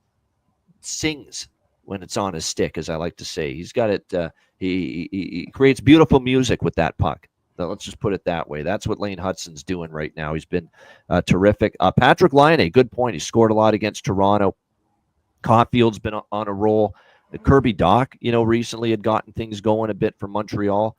sings when it's on his stick, as I like to say. He's got it. He creates beautiful music with that puck. So let's just put it that way. That's what Lane Hudson's doing right now. He's been terrific. Patrick Laine, good point. He scored a lot against Toronto. Caulfield's been on a roll. Kirby Dach, recently had gotten things going a bit for Montreal.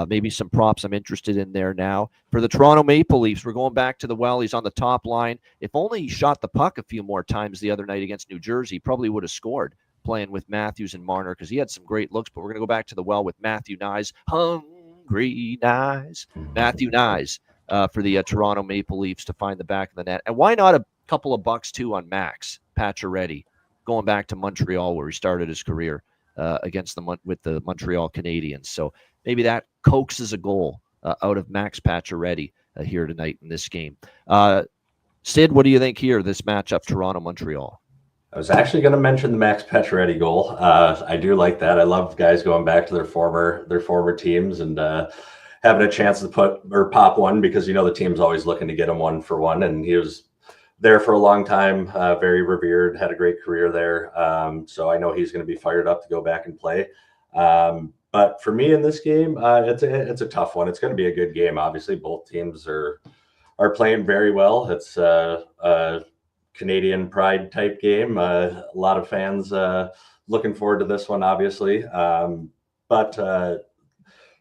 Maybe some props I'm interested in there now. For the Toronto Maple Leafs, we're going back to the well. He's on the top line. If only he shot the puck a few more times the other night against New Jersey, he probably would have scored playing with Matthews and Marner, because he had some great looks. But we're going to go back to the well with Matthew Nyes. Hungry Nyes. Matthew Nyes for the Toronto Maple Leafs to find the back of the net. And why not a couple of bucks, too, on Max Pacioretty, going back to Montreal, where he started his career with the Montreal Canadiens. So maybe that coaxes a goal out of Max Pacioretty here tonight in this game. Sid, what do you think here, this matchup, Toronto-Montreal? I was actually going to mention the Max Pacioretty goal. I do like that. I love guys going back to their former teams and having a chance to pop one, because the team's always looking to get him 1-for-1, and he was there for a long time, very revered, had a great career there. So I know he's going to be fired up to go back and play. But for me in this game, it's a tough one. It's going to be a good game. Obviously, both teams are playing very well. It's a Canadian pride type game. A lot of fans looking forward to this one, obviously. But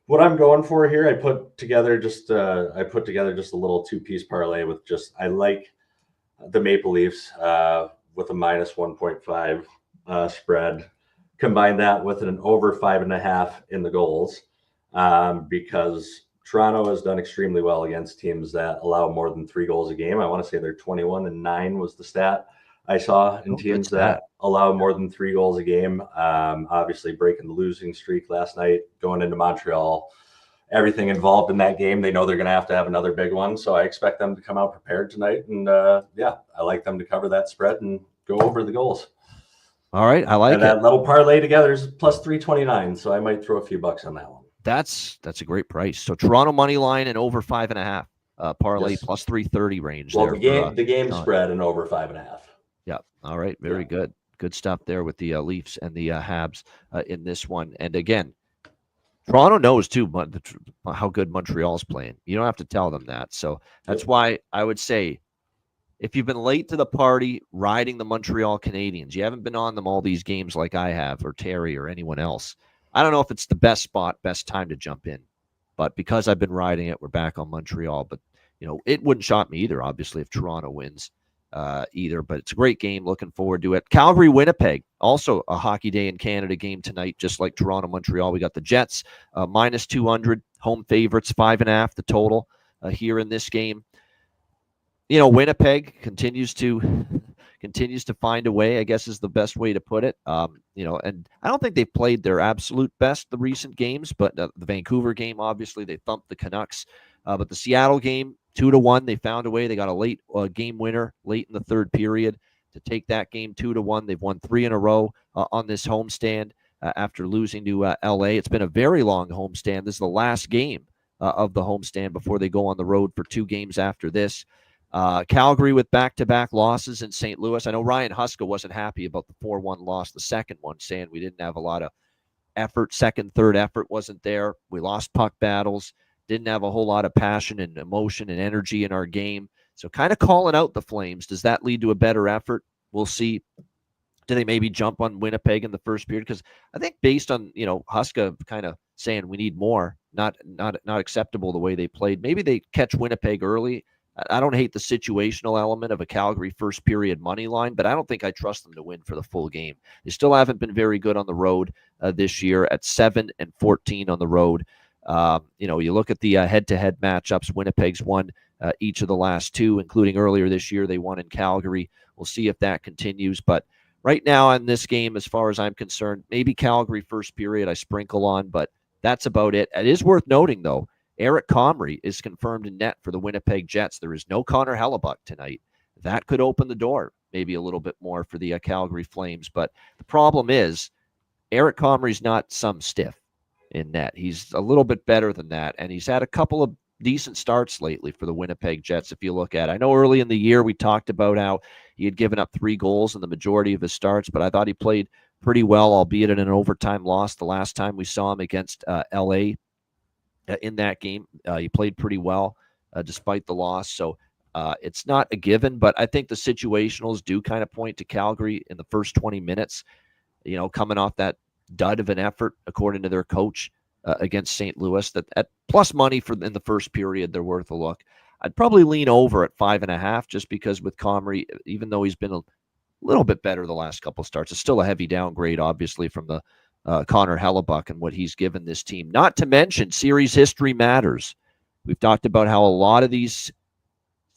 what I'm going for here, I put together just a little 2-piece parlay with I like the Maple Leafs with a minus 1.5 spread. Combine that with an over 5.5 in the goals, because Toronto has done extremely well against teams that allow more than 3 goals a game. I want to say they're 21-9 was the stat I saw in teams that allow more than 3 goals a game. Obviously breaking the losing streak last night, going into Montreal, everything involved in that game. They know they're going to have another big one. So I expect them to come out prepared tonight. And I like them to cover that spread and go over the goals. All right. I like it. That little parlay together is plus 329. So I might throw a few bucks on that one. That's a great price. So Toronto money line and over 5.5 parlay, yes. Plus 330 range. Well, the game spread and over 5.5. Yeah. All right. Very good. Good stuff there with the Leafs and the Habs in this one. And again, Toronto knows too how good Montreal's playing. You don't have to tell them that. So that's why I would say, if you've been late to the party riding the Montreal Canadiens, you haven't been on them all these games like I have, or Terry or anyone else, I don't know if it's the best time to jump in. But because I've been riding it, we're back on Montreal. But, it wouldn't shock me either, obviously, if Toronto wins either. But it's a great game. Looking forward to it. Calgary-Winnipeg, also a Hockey Day in Canada game tonight, just like Toronto-Montreal. We got the Jets, minus 200, home favorites, 5.5 the total here in this game. Winnipeg continues to find a way, I guess is the best way to put it. And I don't think they've played their absolute best the recent games, but the Vancouver game, obviously, they thumped the Canucks. But the Seattle game, 2-1, they found a way. They got a late game winner late in the third period to take that game 2-1. They've won 3 in a row on this homestand after losing to LA. It's been a very long homestand. This is the last game of the homestand before they go on the road for 2 games after this. Calgary with back-to-back losses in St. Louis. I know Ryan Huska wasn't happy about the 4-1 loss, the second one, saying we didn't have a lot of effort. Second, third effort wasn't there. We lost puck battles, didn't have a whole lot of passion and emotion and energy in our game. So kind of calling out the Flames. Does that lead to a better effort? We'll see. Do they maybe jump on Winnipeg in the first period? Because I think based on, Huska kind of saying we need more, not acceptable the way they played. Maybe they catch Winnipeg early, I don't hate the situational element of a Calgary first period money line, but I don't think I trust them to win for the full game. They still haven't been very good on the road this year at 7-14 on the road. You look at the head-to-head matchups. Winnipeg's won each of the last two, including earlier this year. They won in Calgary. We'll see if that continues. But right now in this game, as far as I'm concerned, maybe Calgary first period I sprinkle on, but that's about it. It is worth noting, though, Eric Comrie is confirmed in net for the Winnipeg Jets. There is no Connor Hellebuck tonight. That could open the door maybe a little bit more for the Calgary Flames. But the problem is Eric Comrie's not some stiff in net. He's a little bit better than that, and he's had a couple of decent starts lately for the Winnipeg Jets, if you look at it. I know early in the year we talked about how he had given up 3 goals in the majority of his starts, but I thought he played pretty well, albeit in an overtime loss the last time we saw him against L.A., in that game. He played pretty well despite the loss. So it's not a given, but I think the situationals do kind of point to Calgary in the first 20 minutes, coming off that dud of an effort, according to their coach, against St. Louis. That at plus money in the first period, they're worth a look. I'd probably lean over at 5.5 just because with Comrie, even though he's been a little bit better the last couple of starts, it's still a heavy downgrade, obviously, from the Connor Hellebuck and what he's given this team. Not to mention series history matters. We've talked about how a lot of these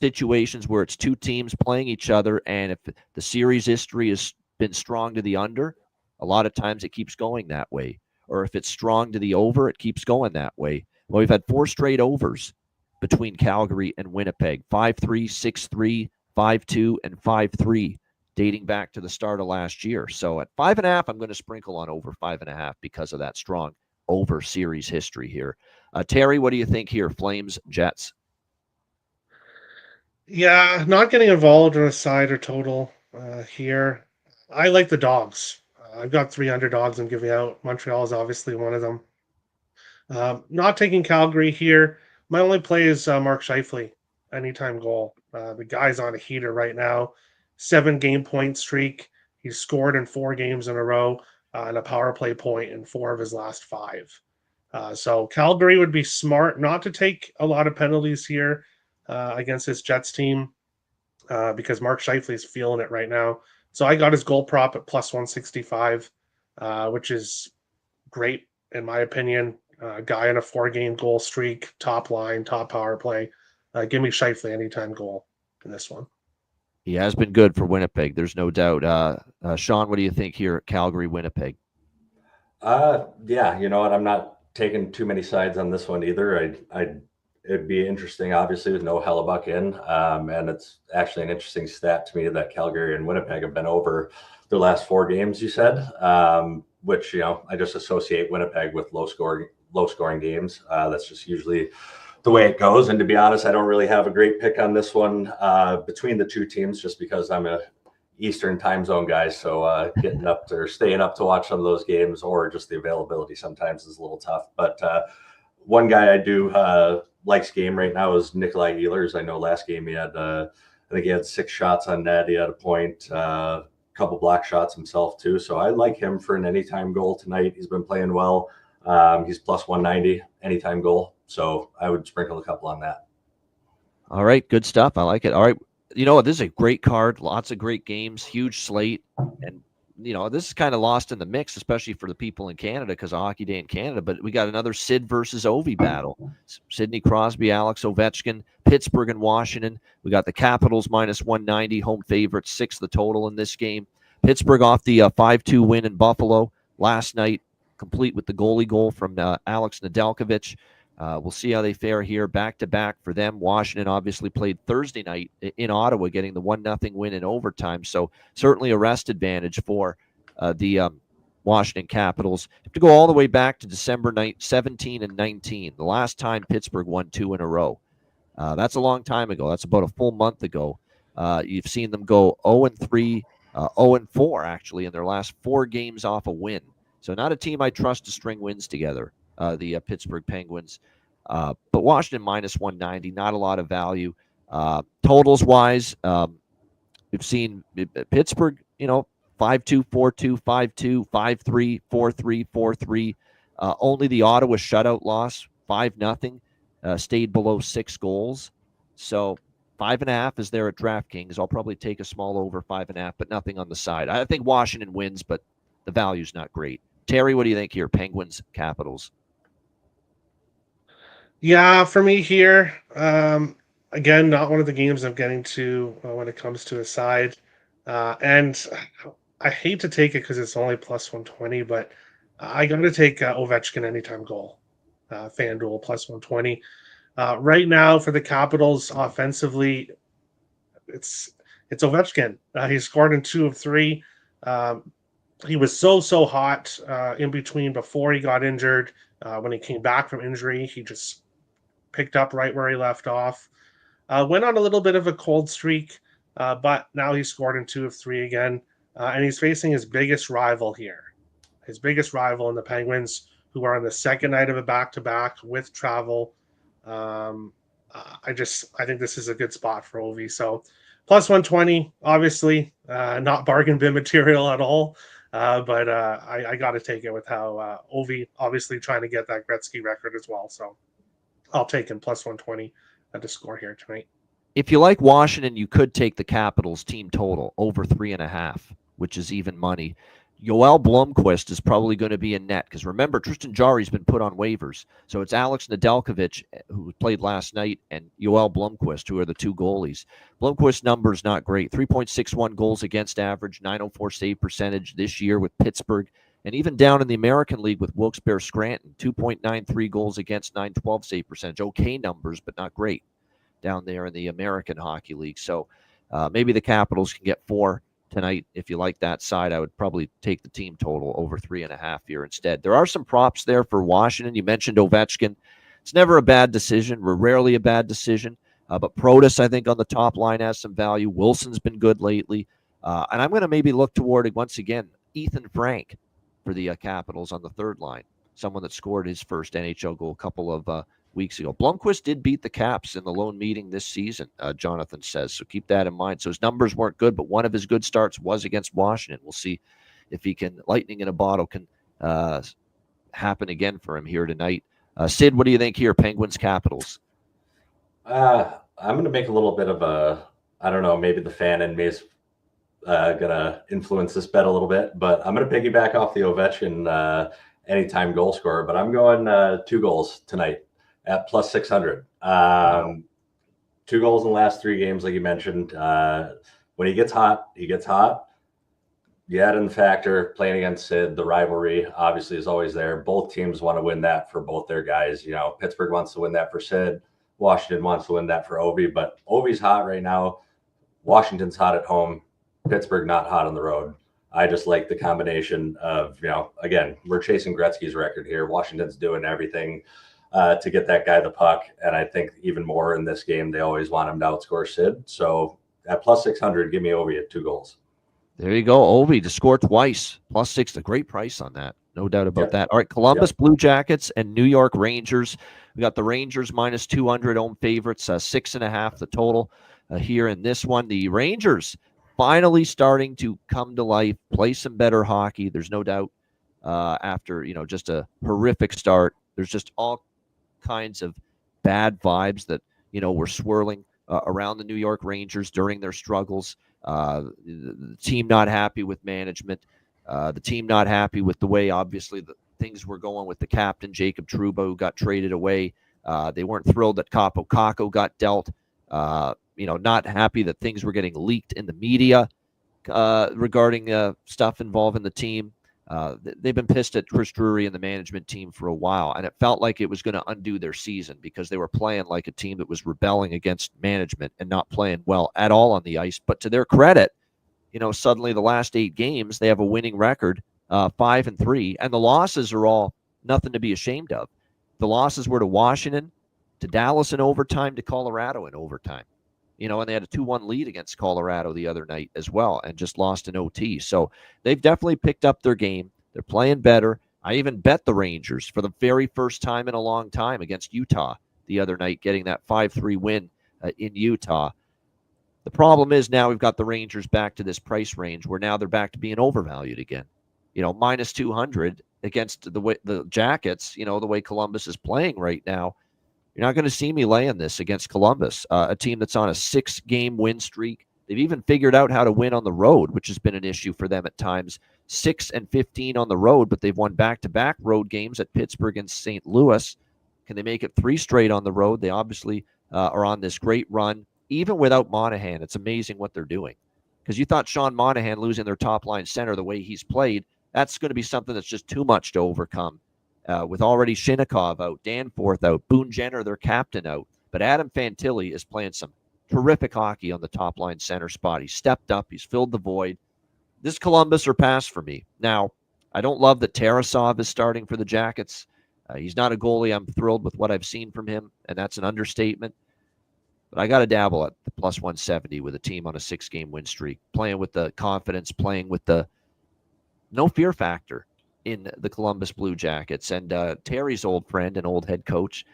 situations where it's two teams playing each other, and if the series history has been strong to the under, a lot of times it keeps going that way. Or if it's strong to the over, it keeps going that way. Well, we've had 4 straight overs between Calgary and Winnipeg, 5-3, 6-3, 5-2, and 5-3. Dating back to the start of last year. So at 5.5, I'm going to sprinkle on over 5.5 because of that strong over series history here. Terry, what do you think here? Flames, Jets? Yeah, not getting involved in a side or total here. I like the dogs. I've got 3 underdogs I'm giving out. Montreal is obviously one of them. Not taking Calgary here. My only play is Mark Scheifele, anytime goal. The guy's on a heater right now. 7-game point streak. He's scored in 4 games in a row and a power play point in 4 of his last 5. So Calgary would be smart not to take a lot of penalties here against this Jets team because Mark Scheifele is feeling it right now. So I got his goal prop at plus 165, which is great in my opinion. Guy in a 4-game goal streak, top line, top power play. Give me Scheifele anytime goal in this one. He has been good for Winnipeg. There's no doubt. Sean, what do you think here? Calgary, Winnipeg. Yeah, you know what? I'm not taking too many sides on this one either. It'd be interesting, obviously, with no Hellebuck in. And it's actually an interesting stat to me that Calgary and Winnipeg have been over their last 4 games, you said, which, I just associate Winnipeg with low scoring games. That's just usually the way it goes. And to be honest, I don't really have a great pick on this one between the two teams, just because I'm a Eastern time zone guy. So getting up to, or staying up to watch some of those games, or just the availability sometimes is a little tough. But one guy I do likes game right now is Nikolai Ehlers. I know last game he had, I think he had 6 shots on net. He had a point, a couple block shots himself too. So I like him for an anytime goal tonight. He's been playing well. He's plus 190 anytime goal. So I would sprinkle a couple on that. All right. Good stuff. I like it. All right. This is a great card. Lots of great games, huge slate. And, this is kind of lost in the mix, especially for the people in Canada because of Hockey Day in Canada. But we got another Sid versus Ovi battle. Sidney Crosby, Alex Ovechkin, Pittsburgh and Washington. We got the Capitals minus 190, home favorites, 6 the total in this game. Pittsburgh off the 5-2 win in Buffalo last night, complete with the goalie goal from Alex Nedeljkovic. We'll see how they fare here, back-to-back for them. Washington obviously played Thursday night in Ottawa, getting the 1-0 win in overtime. So certainly a rest advantage for the Washington Capitals. Have to go all the way back to December 17 and 19, the last time Pittsburgh won 2 in a row. That's a long time ago. That's about a full month ago. You've seen them go 0-3, 0-4, actually, in their last 4 games off a win. So not a team I trust to string wins together. The Pittsburgh Penguins. But Washington minus 190, not a lot of value. Totals wise, we've seen Pittsburgh, 5-2, 4-2, 5-2, 5-3, 4-3, 4-3. Only the Ottawa shutout loss, 5-0, stayed below 6 goals. So 5.5 is there at DraftKings. I'll probably take a small over 5.5, but nothing on the side. I think Washington wins, but the value's not great. Terry, what do you think here? Penguins, Capitals. Yeah, for me here, again, not one of the games I'm getting to when it comes to a side. And I hate to take it because it's only plus 120, but I got to take Ovechkin anytime goal. FanDuel plus 120. Right now for the Capitals offensively, it's Ovechkin. He scored in 2 of 3. He was so hot in between before he got injured. When he came back from injury, he just picked up right where he left off. Went on a little bit of a cold streak, but now he's scored in 2 of 3 again. And he's facing his biggest rival here. His biggest rival in the Penguins, who are on the second night of a back-to-back with travel. I think this is a good spot for Ovi. So plus 120, obviously, not bargain bin material at all. But I got to take it with how Ovi obviously trying to get that Gretzky record as well. So I'll take him plus 120 to score here tonight. If you like Washington, you could take the Capitals team total over 3.5, which is even money. Yoel Blomqvist is probably going to be in net because remember, Tristan Jarry's been put on waivers. So it's Alex Nedeljkovic, who played last night, and Yoel Blomqvist, who are the 2 goalies. Blomqvist's numbers not great. 3.61 goals against average, 904 save percentage this year with Pittsburgh, and even down in the American League with Wilkes-Barre Scranton, 2.93 goals against, 912 save percentage. Okay numbers, but not great down there in the American Hockey League. So maybe the Capitals can get 4 tonight. If you like that side, I would probably take the team total over 3.5 here instead. There are some props there for Washington. You mentioned Ovechkin. It's never a bad decision, or rarely a bad decision. But Protas, I think, on the top line has some value. Wilson's been good lately. And I'm going to maybe look toward, once again, Ethan Frank for the Capitals on the third line, someone that scored his first NHL goal a couple of weeks ago. Blomqvist did beat the Caps in the lone meeting this season, Jonathan says, so keep that in mind. So his numbers weren't good, but one of his good starts was against Washington. We'll see if he can, lightning in a bottle can happen again for him here tonight. Sid, what do you think here, Penguins, Capitals? I'm going to make a little bit of a, I don't know, maybe the fan in me is going to influence this bet a little bit, but I'm going to piggyback off the Ovechkin anytime goal scorer, but I'm going 2 goals tonight at plus 600. 2 goals in the last 3 games, like you mentioned. When he gets hot, he gets hot. You add in the factor, playing against Sid, the rivalry obviously is always there. Both teams want to win that for both their guys. You know, Pittsburgh wants to win that for Sid. Washington wants to win that for Ovi, but Ovi's hot right now. Washington's hot at home. Pittsburgh not hot on the road. I just like the combination of, again, we're chasing Gretzky's record here. Washington's doing everything to get that guy the puck. And I think even more in this game, they always want him to outscore Sid. So at plus 600, give me Ovi at 2 goals. There you go. Ovi to score twice. Plus 6, a great price on that. No doubt about that. All right, Columbus Blue Jackets and New York Rangers. We got the Rangers minus 200 home favorites, 6.5 the total here in this one. The Rangers finally starting to come to life, play some better hockey. There's no doubt after, just a horrific start. There's just all kinds of bad vibes that, were swirling around the New York Rangers during their struggles. The team not happy with management. The team not happy with the way, obviously, the things were going with the captain, Jacob Trouba, who got traded away. They weren't thrilled that Capo Caco got dealt. Not happy that things were getting leaked in the media regarding stuff involving the team. They've been pissed at Chris Drury and the management team for a while, and it felt like it was going to undo their season because they were playing like a team that was rebelling against management and not playing well at all on the ice. But to their credit, suddenly the last 8 games, they have a winning record, 5-3, and the losses are all nothing to be ashamed of. The losses were to Washington, to Dallas in overtime, to Colorado in overtime. And they had a 2-1 lead against Colorado the other night as well and just lost in OT. So they've definitely picked up their game. They're playing better. I even bet the Rangers for the very first time in a long time against Utah the other night, getting that 5-3 win in Utah. The problem is now we've got the Rangers back to this price range where now they're back to being overvalued again. Minus 200 against the Jackets, the way Columbus is playing right now. You're not going to see me laying this against Columbus, a team that's on a 6-game win streak. They've even figured out how to win on the road, which has been an issue for them at times. 6-15 on the road, but they've won back-to-back road games at Pittsburgh and St. Louis. Can they make it 3 straight on the road? They obviously are on this great run. Even without Monahan, it's amazing what they're doing. Because you thought Sean Monahan losing their top-line center the way he's played, that's going to be something that's just too much to overcome. With already Shinnikov out, Danforth out, Boone Jenner, their captain, out. But Adam Fantilli is playing some terrific hockey on the top-line center spot. He's stepped up. He's filled the void. This Columbus or pass for me. Now, I don't love that Tarasov is starting for the Jackets. He's not a goalie I'm thrilled with what I've seen from him, and that's an understatement. But I got to dabble at the plus 170 with a team on a 6-game win streak, playing with the confidence, playing with the no fear factor in the Columbus Blue Jackets. And Terry's old friend and old head coach,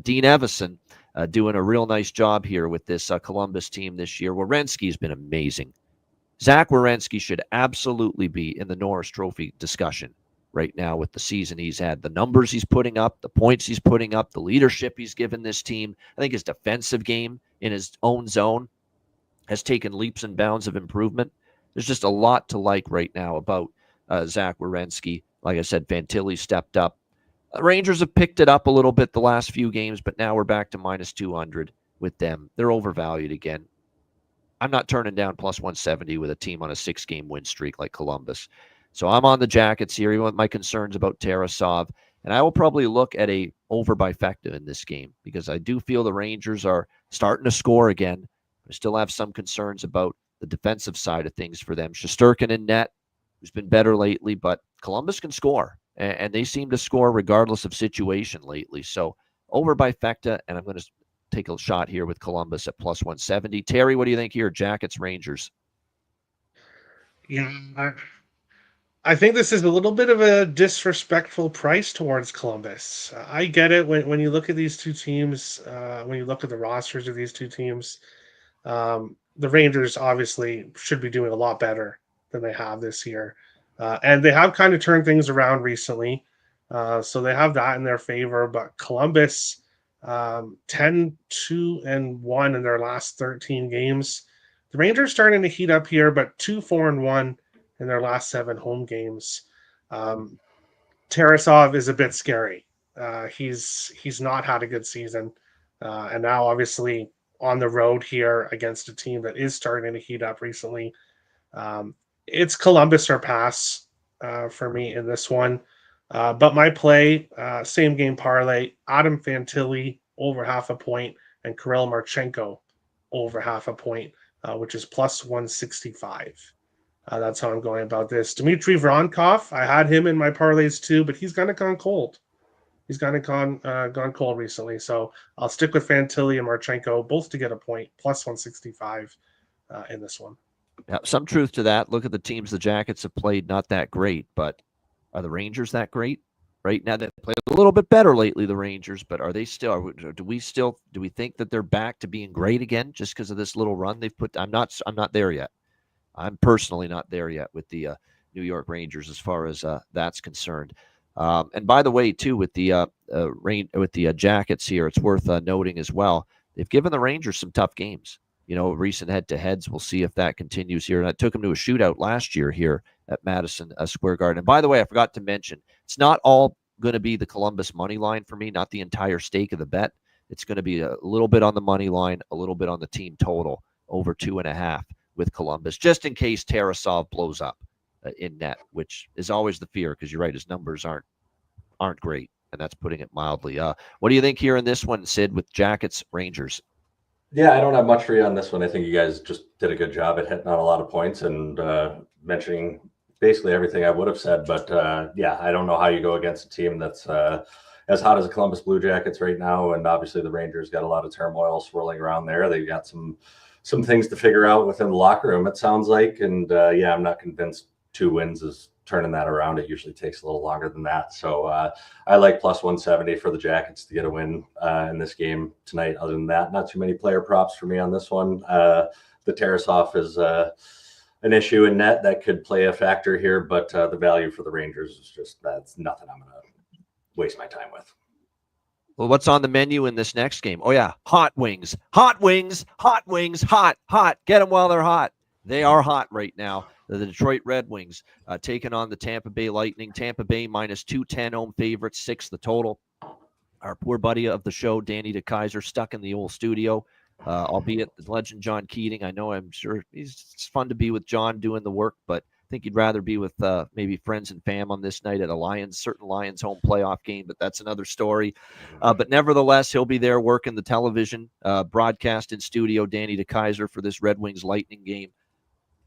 Dean Evison, doing a real nice job here with this Columbus team this year. Werenski's been amazing. Zach Werenski should absolutely be in the Norris Trophy discussion right now with the season he's had. The numbers he's putting up, the points he's putting up, the leadership he's given this team. I think his defensive game in his own zone has taken leaps and bounds of improvement. There's just a lot to like right now about Zach Werenski. Like I said, Fantilli stepped up. Rangers have picked it up a little bit the last few games, but now we're back to minus 200 with them. They're overvalued again. I'm not turning down plus 170 with a team on a 6-game win streak like Columbus. So I'm on the Jackets here, even with my concerns about Tarasov. And I will probably look at a over bifecta in this game because I do feel the Rangers are starting to score again. I still have some concerns about the defensive side of things for them. Shesterkin in net, who's been better lately, but Columbus can score. And they seem to score regardless of situation lately. So over bifecta, and I'm going to take a shot here with Columbus at plus 170. Terry, what do you think here? Jackets, Rangers. Yeah, I think this is a little bit of a disrespectful price towards Columbus. I get it when you look at these two teams, when you look at the rosters of these two teams, the Rangers obviously should be doing a lot better than they have this year. And they have kind of turned things around recently. So they have that in their favor. But Columbus, 10-2-1 in their last 13 games. The Rangers starting to heat up here, but 2-4-1 in their last 7 home games. Tarasov is a bit scary. He's not had a good season. And now obviously on the road here against a team that is starting to heat up recently. It's Columbus or pass for me in this one. But my play, same game parlay, Adam Fantilli over half a point and Kirill Marchenko over half a point, which is plus 165. That's how I'm going about this. Dmitry Voronkov, I had him in my parlays too, but he's kind of gone cold. He's kind of gone cold recently. So I'll stick with Fantilli and Marchenko, both to get a point, plus 165 in this one. Yeah, some truth to that. Look at the teams the Jackets have played, not that great, but are the Rangers that great? Right now, they've played a little bit better lately, the Rangers, but are they still? Do we think that they're back to being great again just because of this little run they've put? I'm not there yet. I'm personally not there yet with the New York Rangers as far as that's concerned. And by the way, too, with the Jackets here, it's worth noting as well. They've given the Rangers some tough games. Recent head-to-heads. We'll see if that continues here. And I took them to a shootout last year here at Madison Square Garden. And by the way, I forgot to mention, it's not all going to be the Columbus money line for me, not the entire stake of the bet. It's going to be a little bit on the money line, a little bit on the team total, over 2.5 with Columbus, just in case Tarasov blows up in net, which is always the fear because you're right, his numbers aren't great, and that's putting it mildly. What do you think here in this one, Sid, with Jackets, Rangers? Yeah, I don't have much for you on this one. I think you guys just did a good job at hitting on a lot of points and mentioning basically everything I would have said. But yeah, I don't know how you go against a team that's as hot as the Columbus Blue Jackets right now. And obviously the Rangers got a lot of turmoil swirling around there. They've got some things to figure out within the locker room, it sounds like. And yeah, I'm not convinced 2 wins is turning that around. It usually takes a little longer than that. So I like plus 170 for the Jackets to get a win in this game tonight. Other than that, not too many player props for me on this one. The Tarasov is an issue in net that could play a factor here, but the value for the Rangers is just, that's nothing I'm going to waste my time with. Well, what's on the menu in this next game? Oh, yeah, hot wings, hot wings, hot wings, hot, hot. Get them while they're hot. They are hot right now. The Detroit Red Wings taking on the Tampa Bay Lightning. Tampa Bay minus 210 home favorites, 6 the total. Our poor buddy of the show, Danny DeKaiser, stuck in the old studio, albeit the legend John Keating. I know, I'm sure it's fun to be with John doing the work, but I think you'd rather be with maybe friends and fam on this night at a certain Lions home playoff game, but that's another story. But nevertheless, he'll be there working the television broadcast in studio, Danny DeKaiser, for this Red Wings Lightning game.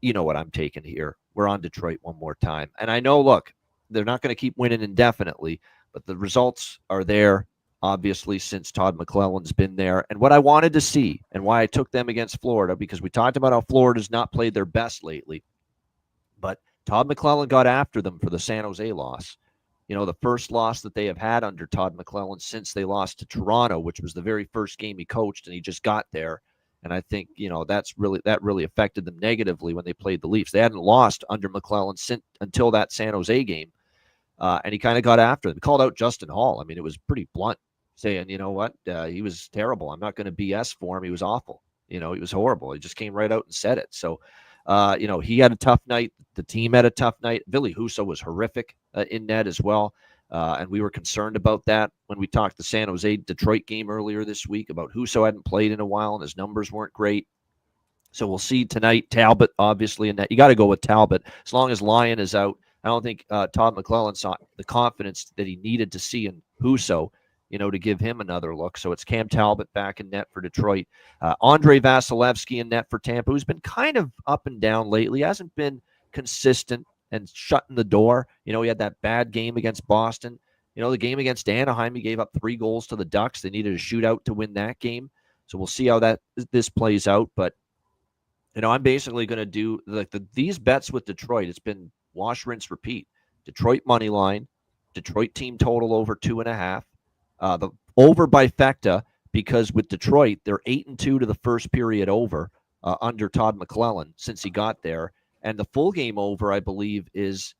You know what I'm taking here. We're on Detroit one more time. And I know, look, they're not going to keep winning indefinitely, but the results are there, obviously, since Todd McClellan's been there. And what I wanted to see and why I took them against Florida, because we talked about how Florida's not played their best lately, but Todd McClellan got after them for the San Jose loss. You know, the first loss that they have had under Todd McClellan since they lost to Toronto, which was the very first game he coached, and he just got there. And I think, you know, that really affected them negatively when they played the Leafs. They hadn't lost under McClellan until that San Jose game. And he kind of got after them. He called out Justin Hall. I mean, it was pretty blunt, saying, you know what, he was terrible. I'm not going to BS for him. He was awful. You know, he was horrible. He just came right out and said it. So, you know, he had a tough night. The team had a tough night. Ville Husso was horrific in net as well. And we were concerned about that when we talked the San Jose Detroit game earlier this week about Husso hadn't played in a while and his numbers weren't great. So we'll see tonight. Talbot, obviously, in net. You got to go with Talbot. As long as Lyon is out, I don't think Todd McClellan saw the confidence that he needed to see in Husso, you know, to give him another look. So it's Cam Talbot back in net for Detroit. Andre Vasilevsky in net for Tampa, who's been kind of up and down lately, hasn't been consistent and shutting the door. You know, he had that bad game against Boston. You know, the game against Anaheim, he gave up 3 goals to the Ducks. They needed a shootout to win that game. So we'll see how this plays out. But, you know, I'm basically going to do these bets with Detroit. It's been wash, rinse, repeat. Detroit money line, Detroit team total over 2.5. The over bifecta, because with Detroit, they're 8-2 to the first period over under Todd McClellan since he got there. And the full game over, I believe, is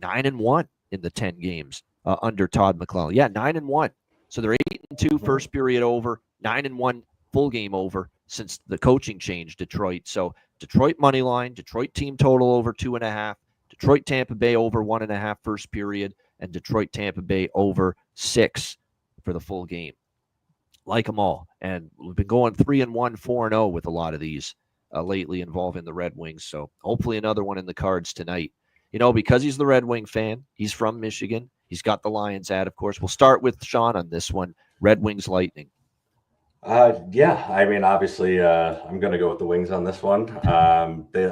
9-1 in the 10 games under Todd McClellan. Yeah, 9-1. So they're 8-2 first period over, 9-1 full game over since the coaching change, Detroit. So Detroit money line, Detroit team total over 2.5, Detroit Tampa Bay over 1.5 first period, and Detroit Tampa Bay over 6 for the full game. Like them all. And we've been going 3-1, 4-0 with a lot of these lately involving the Red Wings. So hopefully another one in the cards tonight. You know, because he's the Red Wing fan, he's from Michigan. He's got the Lions ad, of course. We'll start with Sean on this one. Red Wings Lightning. Yeah, I mean, obviously, I'm going to go with the Wings on this one. They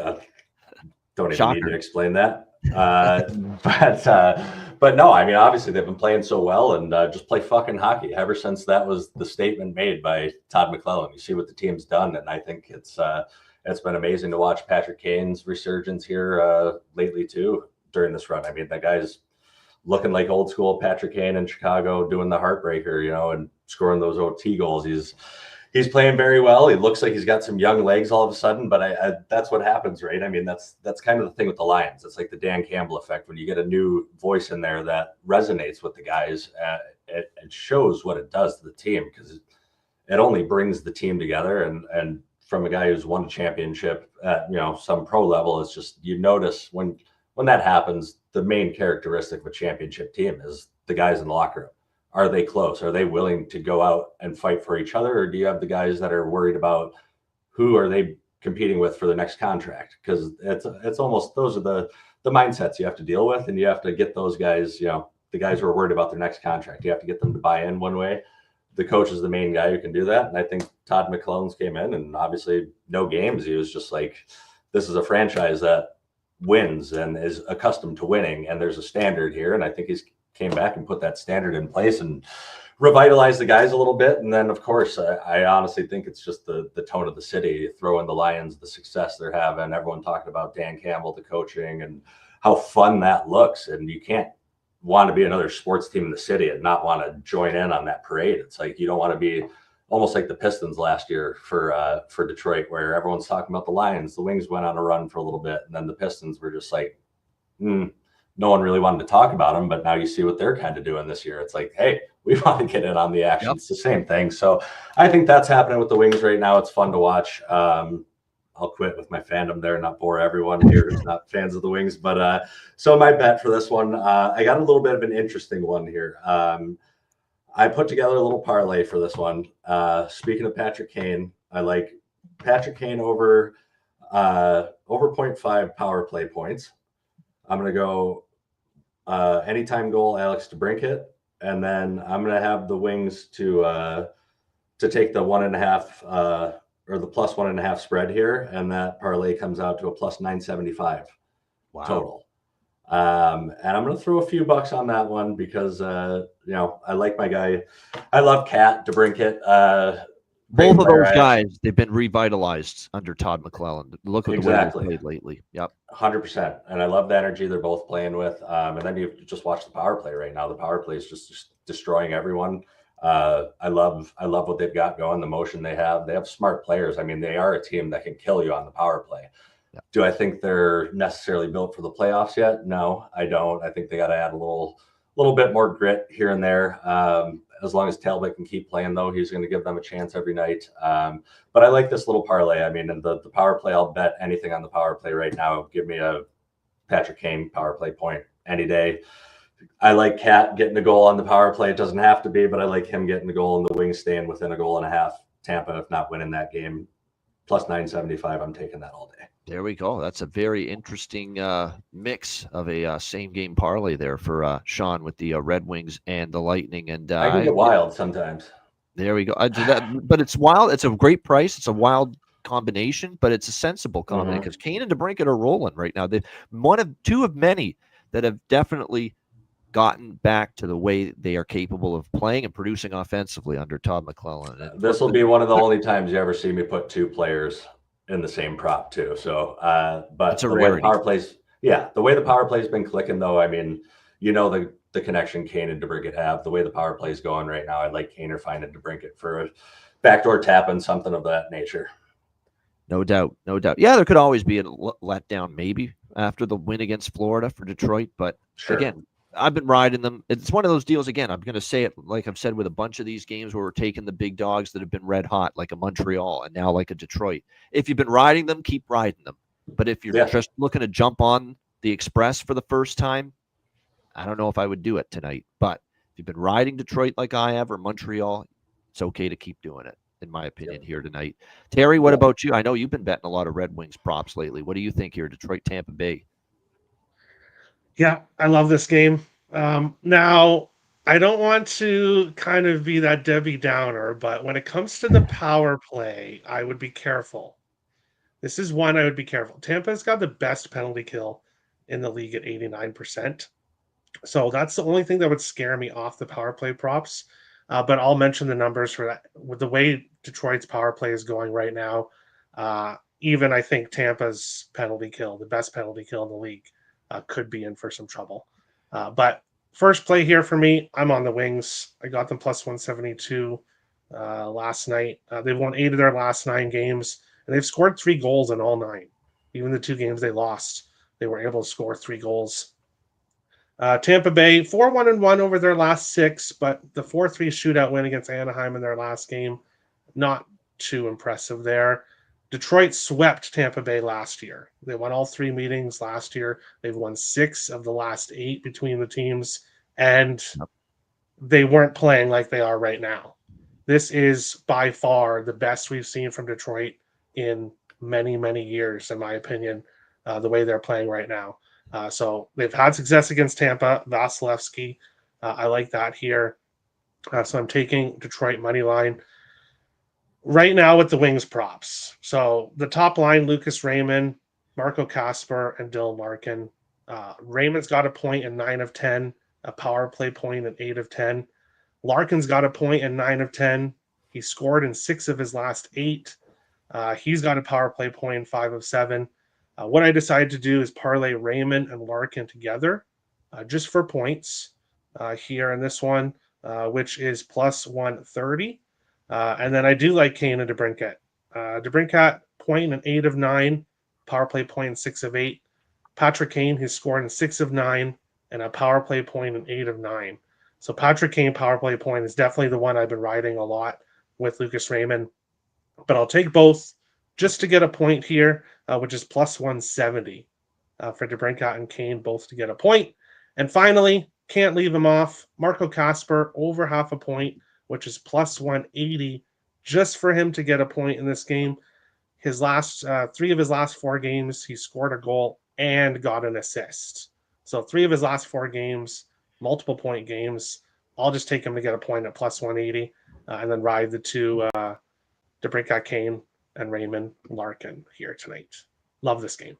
don't even need to explain that. But no, I mean, obviously they've been playing so well and just play fucking hockey ever since that was the statement made by Todd McClellan. You see what the team's done, and I think it's been amazing to watch Patrick Kane's resurgence here lately too during this run. I mean, that guy's looking like old school Patrick Kane in Chicago, doing the heartbreaker, you know, and scoring those OT goals. He's playing very well. He looks like he's got some young legs all of a sudden, but that's what happens, right? I mean, that's kind of the thing with the Lions. It's like the Dan Campbell effect. When you get a new voice in there that resonates with the guys, it shows what it does to the team, because it only brings the team together. And from a guy who's won a championship at, you know, some pro level, it's just, you notice when that happens, the main characteristic of a championship team is the guys in the locker room. Are they close? Are they willing to go out and fight for each other? Or do you have the guys that are worried about who are they competing with for the next contract? Because it's almost, those are the mindsets you have to deal with. And you have to get those guys, you know, the guys who are worried about their next contract, you have to get them to buy in one way. The coach is the main guy who can do that. And I think Todd McClellan's came in, and obviously no games. He was just like, this is a franchise that wins and is accustomed to winning. And there's a standard here. And I think he's came back and put that standard in place and revitalized the guys a little bit. And then, of course, I honestly think it's just the tone of the city. Throw in the Lions, the success they're having, everyone talking about Dan Campbell, the coaching, and how fun that looks. And you can't want to be another sports team in the city and not want to join in on that parade. It's like, you don't want to be almost like the Pistons last year for Detroit, where everyone's talking about the Lions. The Wings went on a run for a little bit, and then the Pistons were just like, no one really wanted to talk about them, but now you see what they're kind of doing this year. It's like, hey, We want to get in on the action. Yep. It's the same thing. So I think that's happening with the Wings right now. It's fun to watch. I'll quit with my fandom there, not bore everyone here who's not fans of the Wings. But so my bet for this one, I got a little bit of an interesting one here. I put together a little parlay for this one. Speaking of Patrick Kane, I like Patrick Kane over 0.5 power play points. I'm going to go anytime goal, Alex DeBrincat, and then I'm going to have the Wings to take the 1.5 or the plus 1.5 spread here, and that parlay comes out to a plus 975 total. And I'm going to throw a few bucks on that one because, I like my guy. I love Cat DeBrincat. Both of those guys, they've been revitalized under Todd McClellan. Look at the way they played lately. Yep. 100%. And I love the energy they're both playing with. And then you just watch the power play right now. The power play is just destroying everyone. I love what they've got going, the motion they have. They have smart players. I mean, they are a team that can kill you on the power play. Do I think they're necessarily built for the playoffs yet? No, I don't. I think they got to add a little bit more grit here and there. As long as Talbot can keep playing, though, he's going to give them a chance every night. But I like this little parlay. I mean, the power play, I'll bet anything on the power play right now. Give me a Patrick Kane power play point any day. I like Cat getting a goal on the power play. It doesn't have to be, but I like him getting the goal and the Wings staying within a goal and a half. Tampa, if not winning that game, plus 975. I'm taking that all day. There we go. That's a very interesting mix of a same game parlay there for Sean with the Red Wings and the Lightning. And I can get wild sometimes. There we go. But it's wild. It's a great price. It's a wild combination, but it's a sensible combination because Kane and DeBrincat are rolling right now. They're two of many that have definitely gotten back to the way they are capable of playing and producing offensively under Todd McClellan. And this will be one of the only times you ever see me put two players in the same prop too. So, but the way the power plays, the way the power play's been clicking though, I mean, the connection Kane and DeBrincat have, the way the power play is going right now, I'd like Kane or finding DeBrincat for a backdoor tap and something of that nature. No doubt. Yeah, there could always be a letdown maybe after the win against Florida for Detroit, but again, I've been riding them. It's one of those deals, again, I'm going to say it like I've said with a bunch of these games where we're taking the big dogs that have been red hot, like a Montreal and now like a Detroit. If you've been riding them, keep riding them. But if you're just looking to jump on the Express for the first time, I don't know if I would do it tonight. But if you've been riding Detroit like I have or Montreal, it's okay to keep doing it, in my opinion, here tonight. Terry, what about you? I know you've been betting a lot of Red Wings props lately. What do you think here, Detroit, Tampa Bay? Yeah, I love this game. Now, I don't want to kind of be that Debbie Downer, but when it comes to the power play, I would be careful. This is one I would be careful. Tampa's got the best penalty kill in the league at 89%. So that's the only thing that would scare me off the power play props. But I'll mention the numbers for that. With the way Detroit's power play is going right now, even I think Tampa's penalty kill, the best penalty kill in the league, could be in for some trouble. But first play here for me, I'm on the Wings. I got them plus 172 last night. They've won 8 of their last 9 games, and they've scored 3 goals in all 9. Even the 2 games they lost, they were able to score 3 goals. Tampa Bay, 4-1-1 over their last 6, but the 4-3 shootout win against Anaheim in their last game, not too impressive there. Detroit swept Tampa Bay last year. They won all 3 meetings last year. They've won 6 of the last 8 between the teams, and they weren't playing like they are right now. This is by far the best we've seen from Detroit in many, many years, in my opinion, the way they're playing right now. So they've had success against Tampa, Vasilevsky. I like that here. So I'm taking Detroit money line. Right now with the Wings props. So the top line, Lucas Raymond, Marco Kasper, and Dylan Larkin. Raymond's got a point in 9 of 10, a power play point in 8 of 10. Larkin's got a point in 9 of 10. He scored in 6 of his last 8. He's got a power play point in 5 of 7. What I decided to do is parlay Raymond and Larkin together just for points here in this one, which is plus 130. And then I do like Kane and DeBrincat. DeBrincat point in 8 of 9, power play point in 6 of 8. Patrick Kane, who's scored in 6 of 9, and a power play point in 8 of 9. So Patrick Kane power play point is definitely the one I've been riding a lot with Lucas Raymond. But I'll take both just to get a point here, which is plus 170 for DeBrincat and Kane both to get a point. And finally, can't leave him off, Marco Casper over half a point, which is plus 180 just for him to get a point in this game. His last 3 of his last 4 games, he scored a goal and got an assist. So 3 of his last 4 games, multiple point games. I'll just take him to get a point at plus 180 and then ride the two DeBrincat, Kane, and Raymond Larkin here tonight. Love this game.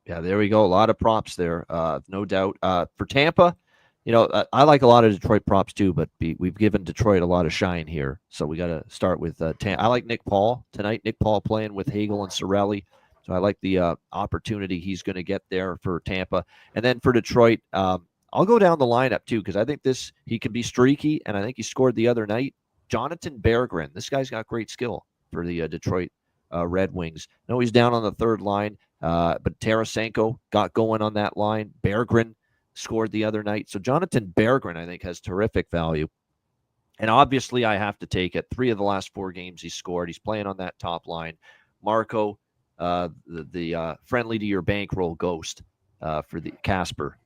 Yeah, there we go. A lot of props there, no doubt. For Tampa, I like a lot of Detroit props too, but we've given Detroit a lot of shine here. So we got to start with Tampa. I like Nick Paul tonight. Nick Paul playing with Hagel and Cirelli. So I like the opportunity he's going to get there for Tampa. And then for Detroit, I'll go down the lineup too, because I think he can be streaky, and I think he scored the other night. Jonathan Berggren. This guy's got great skill for the Detroit Red Wings. I know he's down on the third line, but Tarasenko got going on that line. Berggren scored the other night. So Jonathan Berggren, I think, has terrific value. And obviously, I have to take it. 3 of the last 4 games he scored. He's playing on that top line. Marco, the friendly to your bankroll ghost for the Casper,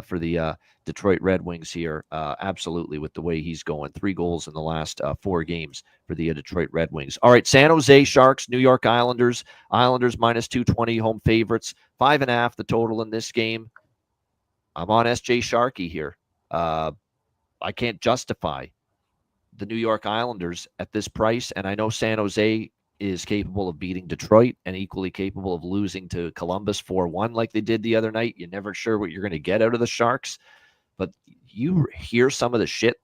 for the Detroit Red Wings here. Absolutely, with the way he's going. 3 goals in the last 4 games for the Detroit Red Wings. All right, San Jose Sharks, New York Islanders. Islanders minus 220 home favorites. 5.5 the total in this game. I'm on SJ Sharkey here. I can't justify the New York Islanders at this price, and I know San Jose is capable of beating Detroit and equally capable of losing to Columbus 4-1 like they did the other night. You're never sure what you're going to get out of the Sharks, but you hear some of the shit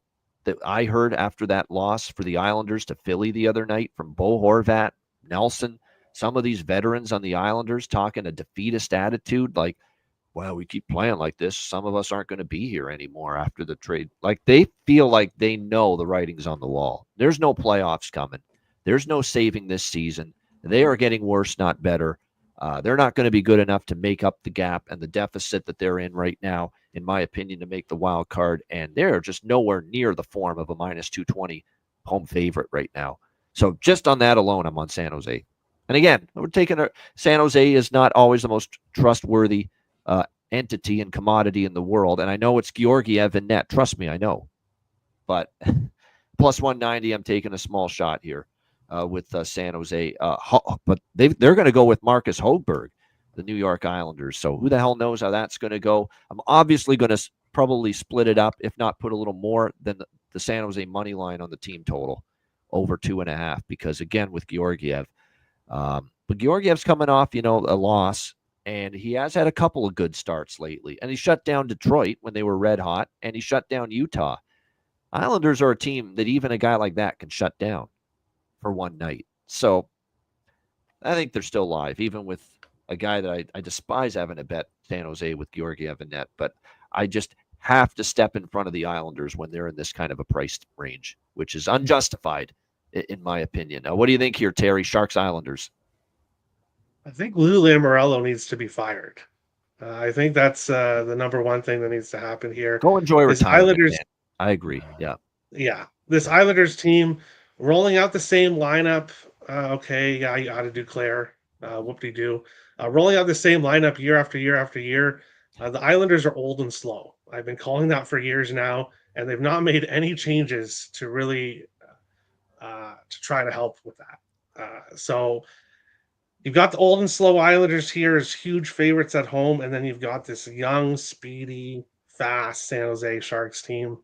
that I heard after that loss for the Islanders to Philly the other night from Bo Horvat, Nelson, some of these veterans on the Islanders talking a defeatist attitude like, well, we keep playing like this, some of us aren't going to be here anymore after the trade. Like, they feel like they know the writing's on the wall. There's no playoffs coming. There's no saving this season. They are getting worse, not better. They're not going to be good enough to make up the gap and the deficit that they're in right now, in my opinion, to make the wild card. And they're just nowhere near the form of a minus 220 home favorite right now. So just on that alone, I'm on San Jose. And again, we're taking San Jose is not always the most trustworthy entity and commodity in the world. And I know it's Georgiev and net. Trust me, I know. But plus 190, I'm taking a small shot here with San Jose. But they're going to go with Marcus Högberg, the New York Islanders. So who the hell knows how that's going to go? I'm obviously going to probably split it up, if not put a little more than the San Jose money line on the team total, over 2.5, because again, with Georgiev. But Georgiev's coming off, a loss. And he has had a couple of good starts lately. And he shut down Detroit when they were red hot, and he shut down Utah. Islanders are a team that even a guy like that can shut down for one night. So I think they're still live, even with a guy that I despise having to bet San Jose with Georgiev and net. But I just have to step in front of the Islanders when they're in this kind of a price range, which is unjustified, in my opinion. Now, what do you think here, Terry? Sharks Islanders? I think Lou Lamoriello needs to be fired. I think that's the number one thing that needs to happen here. Go enjoy retirement, Islanders, man. I agree. Yeah. Yeah. This Islanders team rolling out the same lineup. Okay, yeah, you ought to do Claire. Whoop-de-doo. Rolling out the same lineup year after year after year. The Islanders are old and slow. I've been calling that for years now, and they've not made any changes to really to try to help with that. So you've got the old and slow Islanders here as huge favorites at home, and then you've got this young, speedy, fast San Jose Sharks team.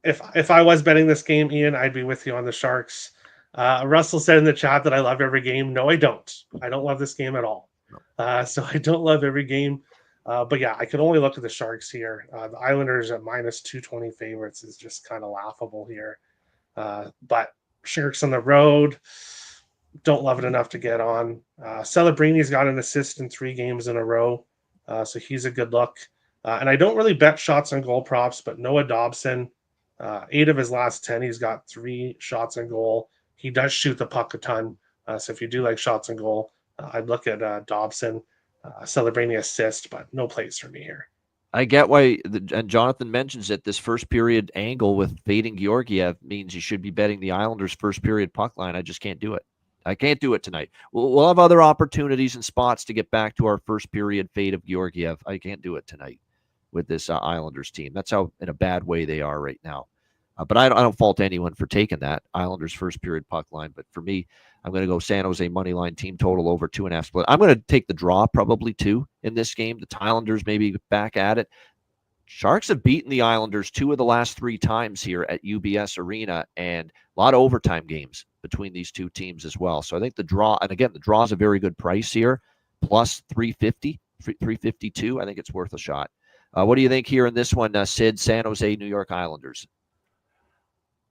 If I was betting this game, Ian, I'd be with you on the Sharks. Russell said in the chat that I love every game. No, I don't. I don't love this game at all. So I don't love every game. But yeah, I could only look at the Sharks here. The Islanders at minus 220 favorites is just kind of laughable here. But Sharks on the road, don't love it enough to get on. Celebrini's got an assist in 3 games in a row, so he's a good look. And I don't really bet shots on goal props, but Noah Dobson, 8 of his last 10, he's got 3 shots on goal. He does shoot the puck a ton, so if you do like shots on goal, I'd look at Dobson. Celebrini assist, but no plays for me here. I get why, and Jonathan mentions it, this first period angle with fading Georgiev means you should be betting the Islanders first period puck line. I just can't do it. I can't do it tonight. We'll have other opportunities and spots to get back to our first period fade of Georgiev. I can't do it tonight with this Islanders team. That's how in a bad way they are right now. But I don't fault anyone for taking that Islanders first period puck line. But for me, I'm going to go San Jose money line team total over 2.5 split. I'm going to take the draw probably too in this game. The Islanders maybe back at it. Sharks have beaten the Islanders 2 of the last 3 times here at UBS Arena, and a lot of overtime games between these two teams as well. So I think the draw, and again, the draw is a very good price here, plus 350, 352. I think it's worth a shot. What do you think here in this one, Sid? San Jose, New York Islanders.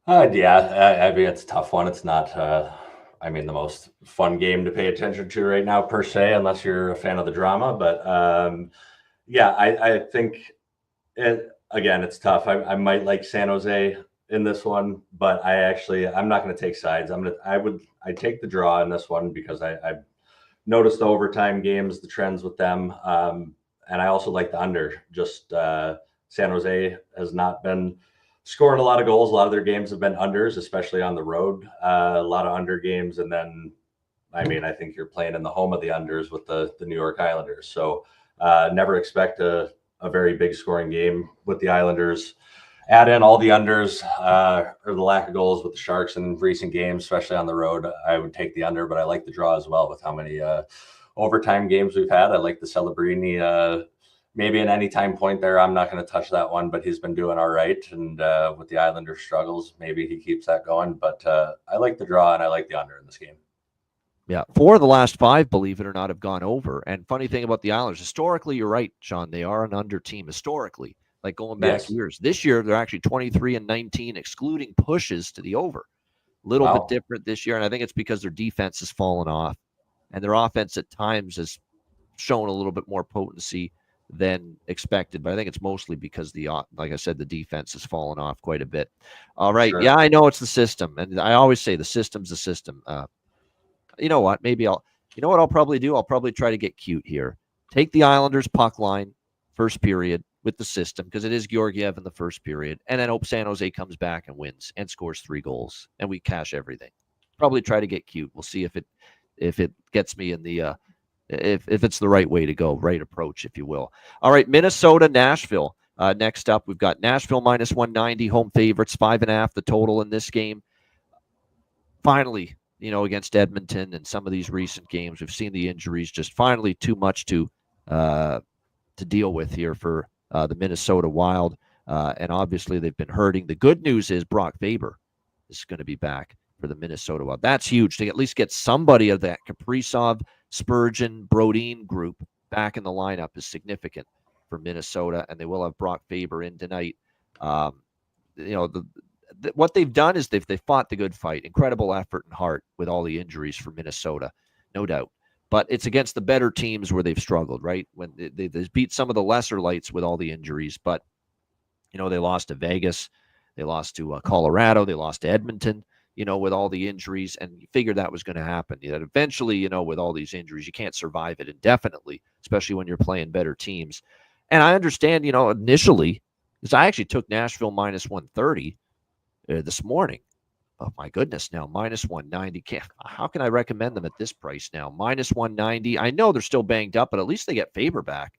Yeah, I mean, it's a tough one. It's not, the most fun game to pay attention to right now, per se, unless you're a fan of the drama. But I think, it's tough. I might like San Jose in this one, but I'm not going to take sides. I take the draw in this one because I've noticed the overtime games, the trends with them. And I also like the under. Just San Jose has not been scoring a lot of goals. A lot of their games have been unders, especially on the road. A lot of under games. And then, I think you're playing in the home of the unders with the New York Islanders. So never expect a very big scoring game with the Islanders. Add in all the unders or the lack of goals with the Sharks in recent games, especially on the road. I would take the under, but I like the draw as well with how many overtime games we've had. I like the Celebrini. Maybe an anytime point there. I'm not going to touch that one, but he's been doing all right. And with the Islanders' struggles, maybe he keeps that going. But I like the draw and I like the under in this game. Yeah, 4 of the last 5, believe it or not, have gone over. And funny thing about the Islanders, historically, you're right, Sean, they are an under team historically, like going back years. This year, they're actually 23-19, excluding pushes to the over. A little bit different this year, and I think it's because their defense has fallen off, and their offense at times has shown a little bit more potency than expected. But I think it's mostly because like I said, the defense has fallen off quite a bit. All right, yeah, I know it's the system, and I always say the system's the system. You know what? I'll probably do? I'll probably try to get cute here. Take the Islanders puck line first period with the system because it is Georgiev in the first period, and then hope San Jose comes back and wins and scores 3 goals, and we cash everything. Probably try to get cute. We'll see if it gets me in the if it's the right way to go, right approach, if you will. All right, Minnesota, Nashville. Next up, we've got Nashville minus 190, home favorites, 5.5 the total in this game. Finally, against Edmonton and some of these recent games, we've seen the injuries just finally too much to deal with here for the Minnesota Wild. And obviously they've been hurting. The good news is Brock Faber is going to be back for the Minnesota Wild. That's huge to at least get somebody of that Kaprizov, Spurgeon, Brodin group back in the lineup is significant for Minnesota. And they will have Brock Faber in tonight. What they've done is they've fought the good fight. Incredible effort and heart with all the injuries for Minnesota, no doubt. But it's against the better teams where they've struggled, right? When they beat some of the lesser lights with all the injuries. But, they lost to Vegas. They lost to Colorado. They lost to Edmonton, with all the injuries. And you figured that was going to happen. That eventually, with all these injuries, you can't survive it indefinitely, especially when you're playing better teams. And I understand, initially, because I actually took Nashville minus 130 this morning. Oh my goodness, now minus 190. How can I recommend them at this price now? Minus 190. I know they're still banged up, but at least they get Faber back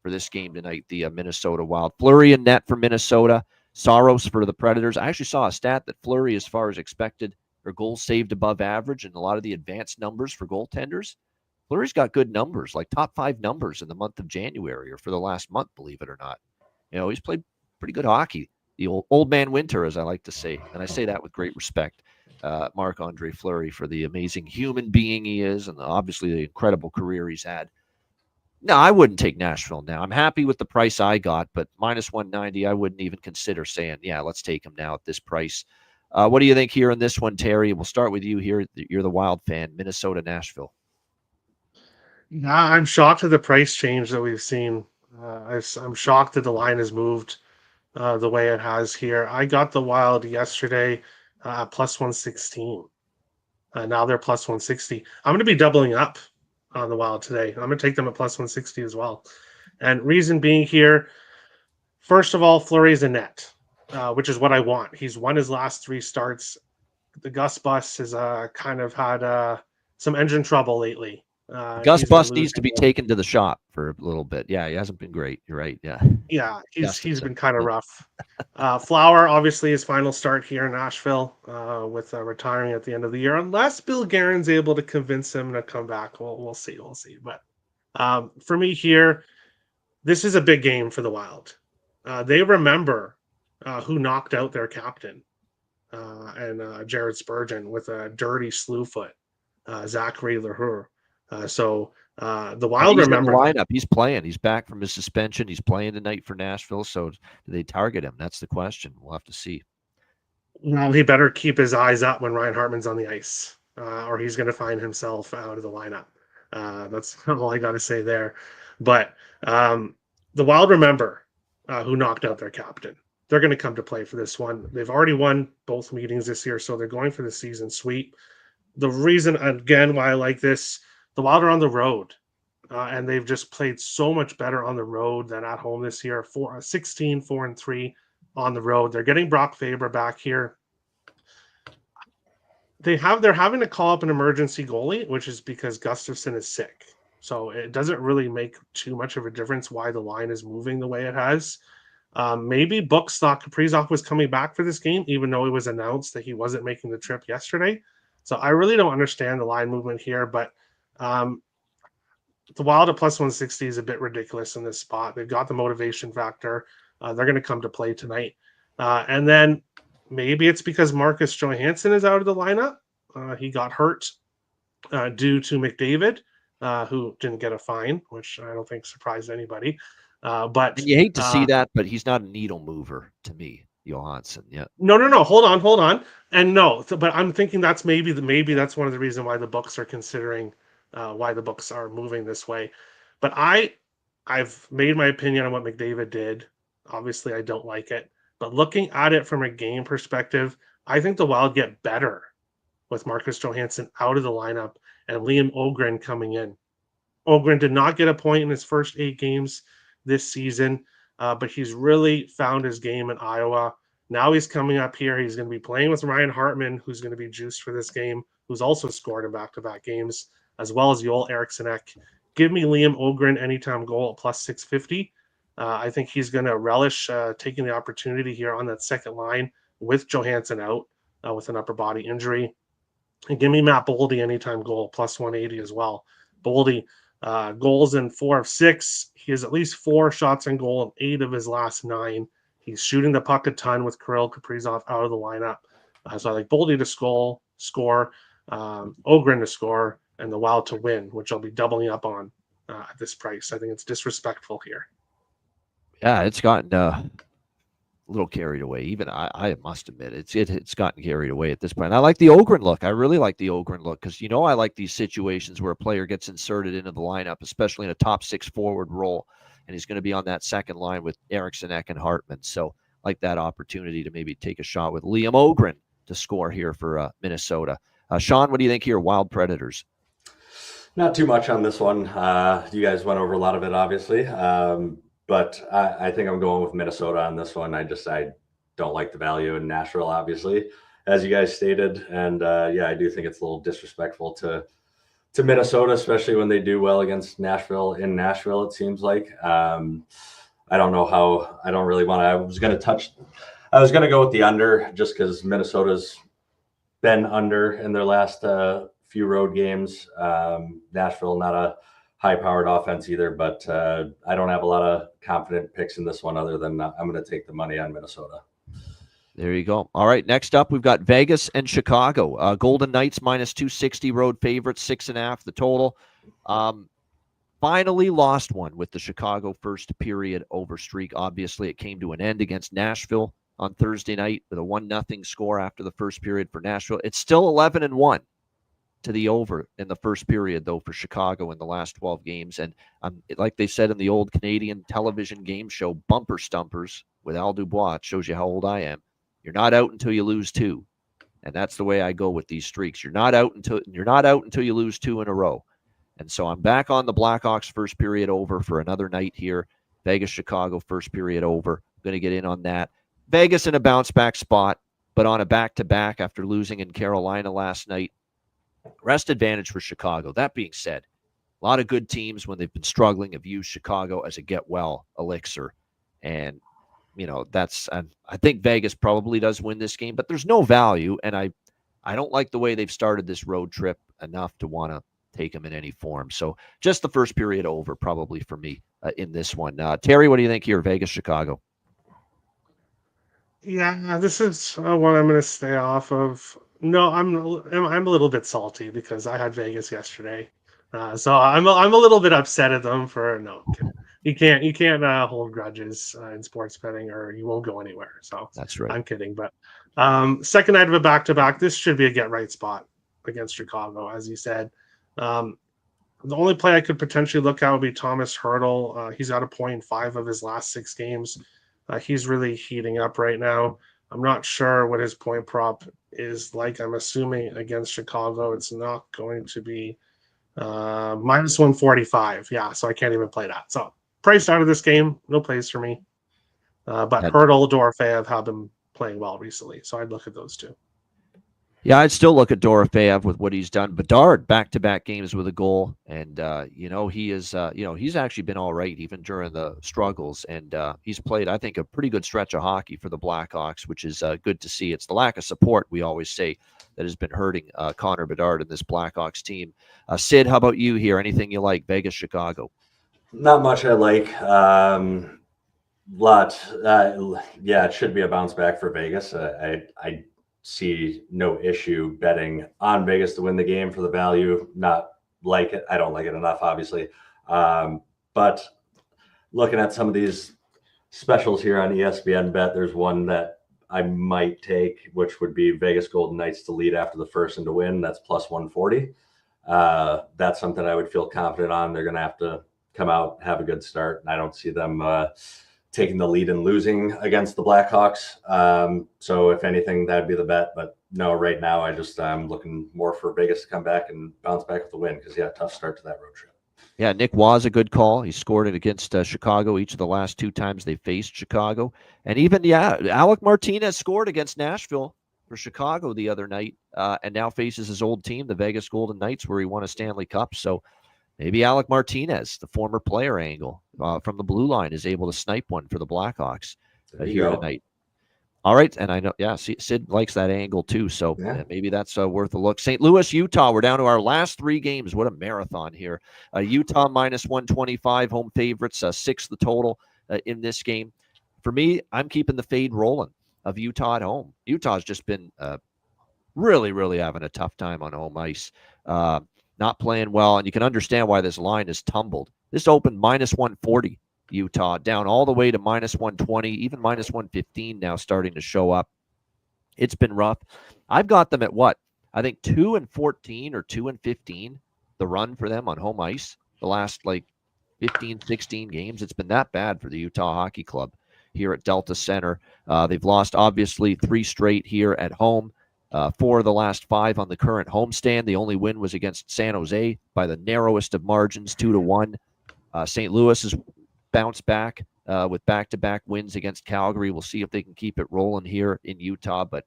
for this game tonight, the Minnesota Wild. Fleury and net for Minnesota. Saros for the Predators. I actually saw a stat that Fleury, as far as expected, or goals saved above average, and a lot of the advanced numbers for goaltenders. Fleury's got good numbers, like top 5 numbers in the month of January, or for the last month, believe it or not. He's played pretty good hockey. The old man winter, as I like to say, and I say that with great respect, Marc-Andre Fleury, for the amazing human being he is and obviously the incredible career he's had. No, I wouldn't take Nashville now. I'm happy with the price I got, but minus 190, I wouldn't even consider saying, yeah, let's take him now at this price. What do you think here in this one, Terry? We'll start with you here. You're the Wild fan, Minnesota, Nashville. Yeah, I'm shocked at the price change that we've seen. I'm shocked that the line has moved the way it has here. I got the Wild yesterday plus 116. Now they're plus 160. I'm going to be doubling up on the Wild today. I'm going to take them at plus 160 as well. And reason being here, First of all, Fleury's a net, which is what I want. He's won his last 3 starts. The Gus Bus has kind of had some engine trouble lately. Gus Bus needs to be taken to the shop for a little bit. Yeah, he hasn't been great. You're right. Yeah. Yeah, he's been kind of rough. Flower, obviously, his final start here in Nashville with retiring at the end of the year, unless Bill Guerin's able to convince him to come back. We'll see. But for me here, this is a big game for the Wild. They remember who knocked out their captain and Jared Spurgeon with a dirty slew foot, Zachary Lehur. So the Wild remember in the lineup. He's playing. He's back from his suspension. He's playing tonight for Nashville. So do they target him? That's the question. We'll have to see. Well, he better keep his eyes up when Ryan Hartman's on the ice, or he's going to find himself out of the lineup. That's all I got to say there. But the Wild remember who knocked out their captain. They're going to come to play for this one. They've already won both meetings this year, so they're going for the season sweep. The reason, again, why I like this, the Wild are on the road, and they've just played so much better on the road than at home this year. 4-3 on the road. They're getting Brock Faber back here. They're having to call up an emergency goalie, which is because Gustafsson is sick. So it doesn't really make too much of a difference why the line is moving the way it has. Maybe Books thought Kaprizov was coming back for this game, even though it was announced that he wasn't making the trip yesterday. So I really don't understand the line movement here, but the Wild at plus 160 is a bit ridiculous in this spot. They've got the motivation factor. They're going to come to play tonight. And then maybe it's because Marcus Johansson is out of the lineup. He got hurt due to McDavid, who didn't get a fine, which I don't think surprised anybody. But and you hate to see that, but he's not a needle mover to me, Johansson. Yeah. No. Hold on. And no, but I'm thinking that's maybe that's one of the reasons why the books are considering why the books are moving this way. But I've made my opinion on what McDavid did. Obviously, I don't like it. But looking at it from a game perspective, I think the Wild get better with Marcus Johansson out of the lineup and Liam Ogren coming in. Ogren did not get a point in his first 8 games this season, but he's really found his game in Iowa. Now he's coming up here. He's going to be playing with Ryan Hartman, who's going to be juiced for this game, who's also scored in back-to-back games, as well as Joel Eriksson. Give me Liam Ogren anytime goal at plus 650. I think he's going to relish taking the opportunity here on that second line with Johansson out with an upper body injury. And give me Matt Boldy anytime goal, plus 180 as well. Boldy, goals in 4 of 6. He has at least 4 shots on goal in 8 of his last 9. He's shooting the puck a ton with Kirill Kaprizov out of the lineup. So I like Boldy to score, Ogren to score, and the Wild to win, which I'll be doubling up on at this price. I think it's disrespectful here. Yeah, it's gotten a little carried away. Even I must admit, it's gotten carried away at this point. And I like the Ogren look. I really like the Ogren look because, I like these situations where a player gets inserted into the lineup, especially in a top 6 forward role, and he's going to be on that second line with Eriksson and Hartman. So I like that opportunity to maybe take a shot with Liam Ogren to score here for Minnesota. Sean, what do you think here, Wild Predators? Not too much on this one. You guys went over a lot of it, obviously. But I think I'm going with Minnesota on this one. I don't like the value in Nashville, obviously, as you guys stated. And I do think it's a little disrespectful to Minnesota, especially when they do well against Nashville in Nashville, it seems like. I don't know how. I don't really want to. I was going to go with the under just because Minnesota's been under in their last few road games. Nashville, not a high-powered offense either, but I don't have a lot of confident picks in this one other than I'm going to take the money on Minnesota. There you go. All right, next up, we've got Vegas and Chicago. Golden Knights minus 260 road favorites, 6.5 the total. Finally lost one with the Chicago first period over streak. Obviously, it came to an end against Nashville on Thursday night with a 1-0 score after the first period for Nashville. It's still 11-1. To the over in the first period, though, for Chicago in the last 12 games. And like they said in the old Canadian television game show, Bumper Stumpers with Al Dubois, it shows you how old I am. You're not out until you lose 2. And that's the way I go with these streaks. You're not out until you lose 2 in a row. And so I'm back on the Blackhawks first period over for another night here. Vegas, Chicago, first period over, going to get in on that. Vegas in a bounce-back spot, but on a back-to-back after losing in Carolina last night. Rest advantage for Chicago. That being said, a lot of good teams, when they've been struggling, have used Chicago as a get-well elixir. And, that's I think Vegas probably does win this game, but there's no value, and I don't like the way they've started this road trip enough to want to take them in any form. So just the first period over probably for me in this one. Terry, what do you think here, Vegas, Chicago? Yeah, this is one I'm going to stay off of. No, I'm a little bit salty because I had Vegas yesterday, so I'm a little bit upset at them for no. You can't hold grudges in sports betting, or you won't go anywhere. So That's right. I'm kidding, but second night of a back-to-back, this should be a get-right spot against Chicago, as you said. The only play I could potentially look at would be Thomas Hertl. He's at a 0.5 of his last 6 games. He's really heating up right now. I'm not sure what his point prop is like. I'm assuming against Chicago, it's not going to be minus 145. Yeah, so I can't even play that. So priced out of this game, no plays for me. But Hertl, Dorofeyev have been playing well recently, so I'd look at those two. Yeah, I'd still look at Dorofeyev with what he's done. Bedard, back-to-back games with a goal, and he is, he's actually been all right even during the struggles, and he's played, I think, a pretty good stretch of hockey for the Blackhawks, which is good to see. It's the lack of support, we always say, that has been hurting Connor Bedard and this Blackhawks team. Sid, how about you here? Anything you like? Vegas, Chicago? Not much I like. It should be a bounce back for Vegas. I see no issue betting on Vegas to win the game for the value. Not like it. I don't like it enough, obviously. But looking at some of these specials here on ESPN Bet, there's one that I might take, which would be Vegas Golden Knights to lead after the first and to win. That's plus 140. That's something I would feel confident on. They're going to have to come out, have a good start. And I don't see them taking the lead and losing against the Blackhawks. So if anything, that'd be the bet. But no, right now, I'm looking more for Vegas to come back and bounce back with the win because, tough start to that road trip. Yeah, Nick was a good call. He scored it against Chicago each of the last 2 times they faced Chicago. And even, Alec Martinez scored against Nashville for Chicago the other night and now faces his old team, the Vegas Golden Knights, where he won a Stanley Cup. So maybe Alec Martinez, the former player angle from the blue line, is able to snipe one for the Blackhawks here tonight. All right, and I know, Sid likes that angle too, so maybe that's worth a look. St. Louis, Utah, we're down to our last 3 games. What a marathon here. Utah minus 125, home favorites, 6 the total in this game. For me, I'm keeping the fade rolling of Utah at home. Utah's just been really, really having a tough time on home ice. Not playing well, and you can understand why this line is tumbled. This opened minus 140, Utah, down all the way to minus 120, even minus 115 now starting to show up. It's been rough. I've got them at what? I think 2-14 or 2-15, the run for them on home ice. The last 15, 16 games, it's been that bad for the Utah Hockey Club here at Delta Center. They've lost, obviously, 3 straight here at home. 4 of the last 5 on the current homestand. The only win was against San Jose by the narrowest of margins, 2-1. St. Louis has bounced back with back-to-back wins against Calgary. We'll see if they can keep it rolling here in Utah. But,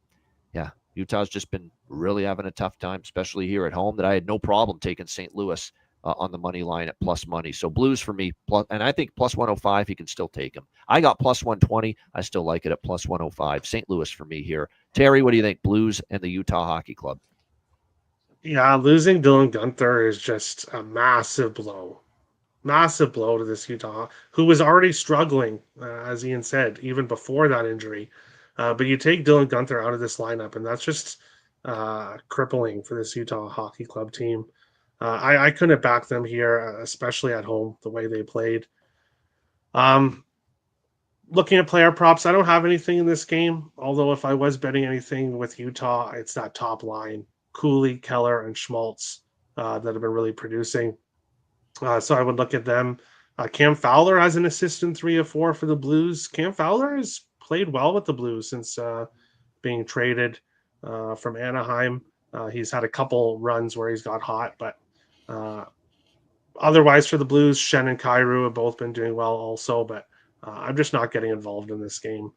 Utah's just been really having a tough time, especially here at home, that I had no problem taking St. Louis on the money line at plus money. So Blues for me, and I think plus 105, he can still take him. I got plus 120. I still like it at plus 105. St. Louis for me here. Terry, what do you think? Blues and the Utah Hockey Club. Yeah, losing Dylan Guenther is just a massive blow. Massive blow to this Utah, who was already struggling, as Ian said, even before that injury. But you take Dylan Guenther out of this lineup, and that's just crippling for this Utah Hockey Club team. I couldn't back them here, especially at home, the way they played. Looking at player props, I don't have anything in this game, although if I was betting anything with Utah, it's that top line, Cooley, Keller, and Schmaltz that have been really producing. So I would look at them. Cam Fowler has an assist in 3 of 4 for the Blues. Cam Fowler has played well with the Blues since being traded from Anaheim. He's had a couple runs where he's got hot, but otherwise for the Blues, Shen and Kyrou have both been doing well also, but I'm just not getting involved in this game.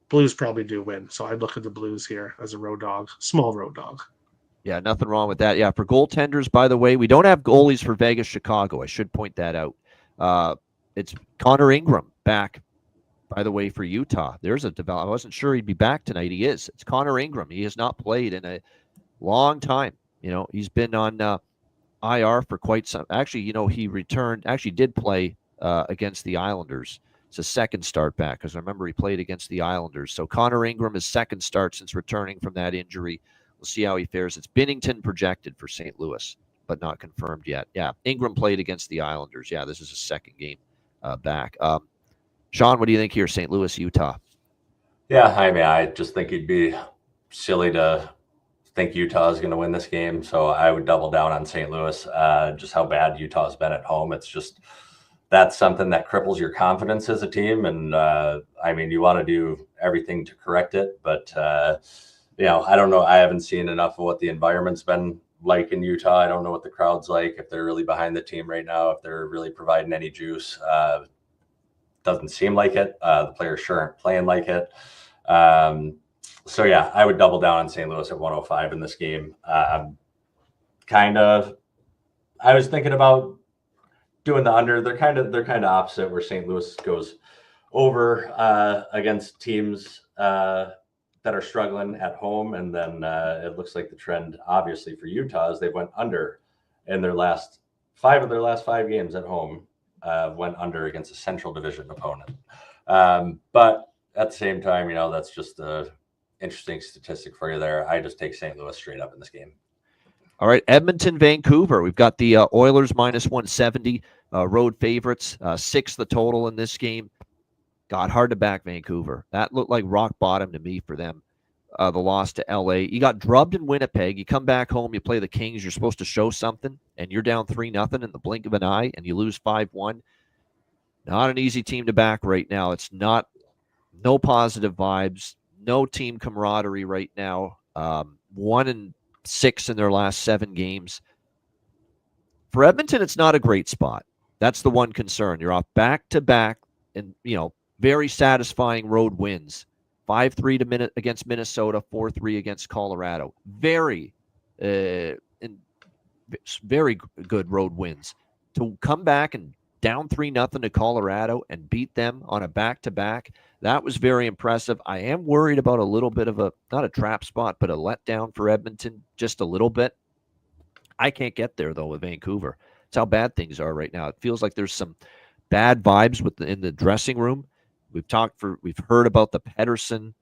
Blues probably do win, so I'd look at the Blues here as a road dog, small road dog. Yeah, nothing wrong with that. Yeah, for goaltenders, by the way, we don't have goalies for Vegas, Chicago. I should point that out. It's Connor Ingram back, by the way, for Utah. There's a develop. I wasn't sure he'd be back tonight. He is. It's Connor Ingram. He has not played in a long time. He's been on IR for quite some. Actually, he returned. Actually, did play against the Islanders. It's a second start back because I remember he played against the Islanders. So Connor Ingram is second start since returning from that injury. We'll see how he fares. It's Binnington projected for St. Louis, but not confirmed yet. Yeah, Ingram played against the Islanders. Yeah, this is a second game back. Sean, what do you think here? St. Louis, Utah. Yeah, I mean, I just think it'd be silly to think Utah is going to win this game. So I would double down on St. Louis. Just how bad Utah's been at home. It's just that's something that cripples your confidence as a team. And I mean, you want to do everything to correct it, but I don't know. I haven't seen enough of what the environment's been like in Utah. I don't know what the crowd's like, if they're really behind the team right now, if they're really providing any juice. Doesn't seem like it. The players sure aren't playing like it. So yeah, I would double down on St. Louis at 105 in this game. I was thinking about doing the under. They're kind of opposite, where St. Louis goes over against teams that are struggling at home, and then it looks like the trend, obviously, for Utah is they went under in their last 5 games at home. Went under against a Central Division opponent. But at the same time, that's just a interesting statistic for you there. I just take St. Louis straight up in this game. All right, Edmonton, Vancouver. We've got the Oilers minus 170, road favorites, 6 the total in this game. God, hard to back Vancouver. That looked like rock bottom to me for them. The loss to LA. You got drubbed in Winnipeg. You come back home, you play the Kings. You're supposed to show something, and you're down 3-0 in the blink of an eye, and you lose 5-1. Not an easy team to back right now. It's not. No positive vibes. No team camaraderie right now. 1-6 in their last 7 games. For Edmonton, it's not a great spot. That's the one concern. You're off back-to-back, and very satisfying road wins. 5-3 against Minnesota, 4-3 against Colorado. Very good road wins. To come back and down 3-0 to Colorado and beat them on a back-to-back, that was very impressive. I am worried about a little bit of not a trap spot, but a letdown for Edmonton, just a little bit. I can't get there, though, with Vancouver. It's how bad things are right now. It feels like there's some bad vibes in the dressing room. We've heard about the Pettersson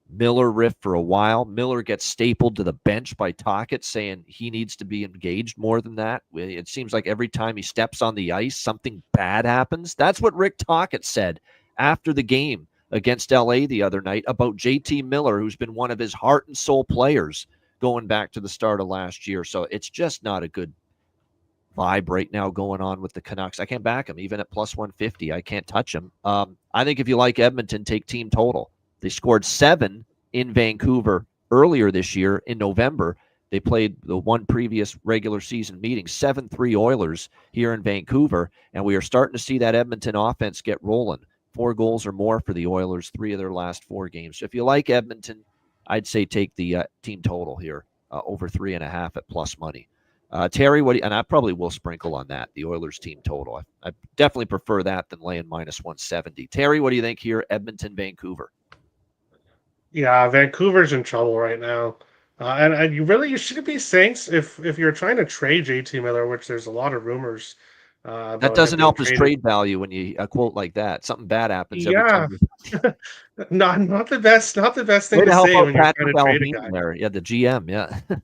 Miller riff for a while. Miller gets stapled to the bench by Tocchet, saying he needs to be engaged more than that. It seems like every time he steps on the ice, something bad happens. That's what Rick Tocchet said after the game against LA the other night about JT Miller, who's been one of his heart and soul players going back to the start of last year. So it's just not a good vibe right now going on with the Canucks. I can't back them, even at plus 150. I can't touch them. I think if you like Edmonton, take team total. They scored 7 in Vancouver earlier this year in November. They played the one previous regular season meeting, 7-3 Oilers here in Vancouver, and we are starting to see that Edmonton offense get rolling. 4 goals or more for the Oilers, 3 of their last 4 games. So if you like Edmonton, I'd say take the team total here, over 3.5 at plus money. Terry, and I probably will sprinkle on that, the Oilers team total. I definitely prefer that than laying minus 170. Terry, what do you think here, Edmonton, Vancouver? Yeah, Vancouver's in trouble right now. And you shouldn't be Saints if you're trying to trade JT Miller, which there's a lot of rumors about. That doesn't him help being his traded. trade value when you a quote like that. Something bad happens every Yeah, time. not the best thing Way to to help say out when you're Patrick trying to trade a guy. Alvin there. Yeah, the GM, yeah.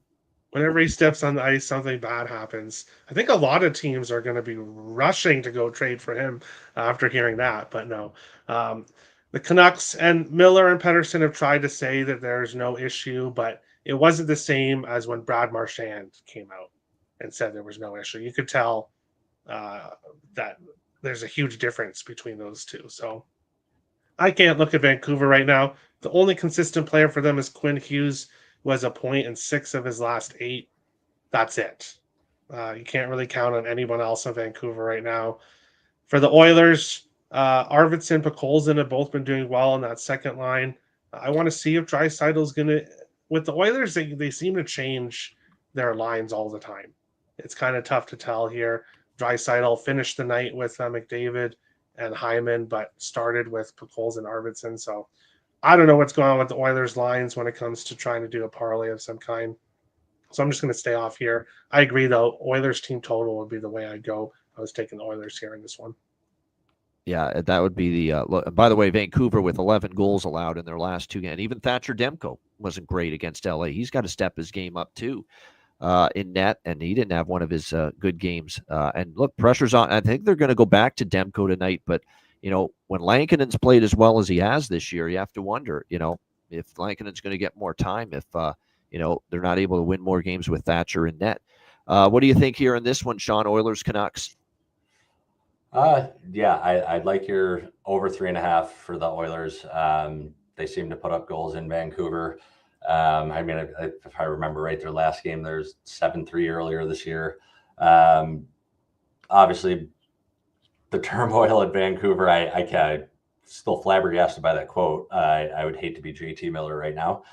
Whenever he steps on the ice, something bad happens. I think a lot of teams are going to be rushing to go trade for him after hearing that. But no, the Canucks and Miller and Pettersson have tried to say that there's no issue, but it wasn't the same as when Brad Marchand came out and said there was no issue. You could tell that there's a huge difference between those two. So I can't look at Vancouver right now. The only consistent player for them is Quinn Hughes, who has a point in 6 of his last 8. That's it. You can't really count on anyone else in Vancouver right now. For the Oilers, Arvidsson, Podkolzin have both been doing well on that second line. I want to see if Draisaitl's going to. With the Oilers, they seem to change their lines all the time. It's kind of tough to tell here. Draisaitl finished the night with McDavid and Hyman, but started with Podkolzin and Arvidsson. So I don't know what's going on with the Oilers lines when it comes to trying to do a parlay of some kind. So I'm just going to stay off here. I agree, though. Oilers team total would be the way I'd go. I was taking the Oilers here in this one. Yeah, that would be the. By the way, Vancouver with 11 goals allowed in their last two games. Even Thatcher Demko wasn't great against LA. He's got to step his game up too in net, and he didn't have one of his good games. And look, pressure's on. I think they're going to go back to Demko tonight, but when Lankinen's played as well as he has this year, you have to wonder, if Lankinen's going to get more time, if they're not able to win more games with Thatcher in net. What do you think here in this one, Sean? Oilers Canucks? Yeah, I'd like your over 3.5 for the Oilers. They seem to put up goals in Vancouver. I mean, if I remember right, their last game, there's 7-3 earlier this year. Obviously, the turmoil at Vancouver, I can't, still flabbergasted by that quote. I would hate to be JT Miller right now.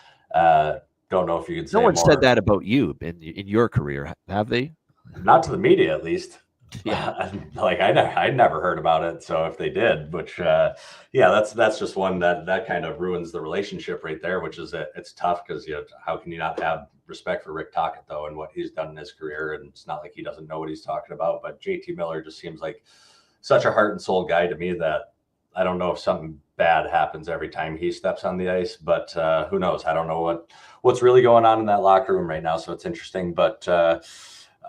Don't know if you could say no one more. said that about you in your career, have they? Not to the media, at least. Yeah. Like I never heard about it. So if they did, which that's just one that kind of ruins the relationship right there, which is it's tough because how can you not have respect for Rick Tocchet though and what he's done in his career? And it's not like he doesn't know what he's talking about. But JT Miller just seems like such a heart and soul guy to me that I don't know if something bad happens every time he steps on the ice, but who knows? I don't know what's really going on in that locker room right now. So it's interesting, but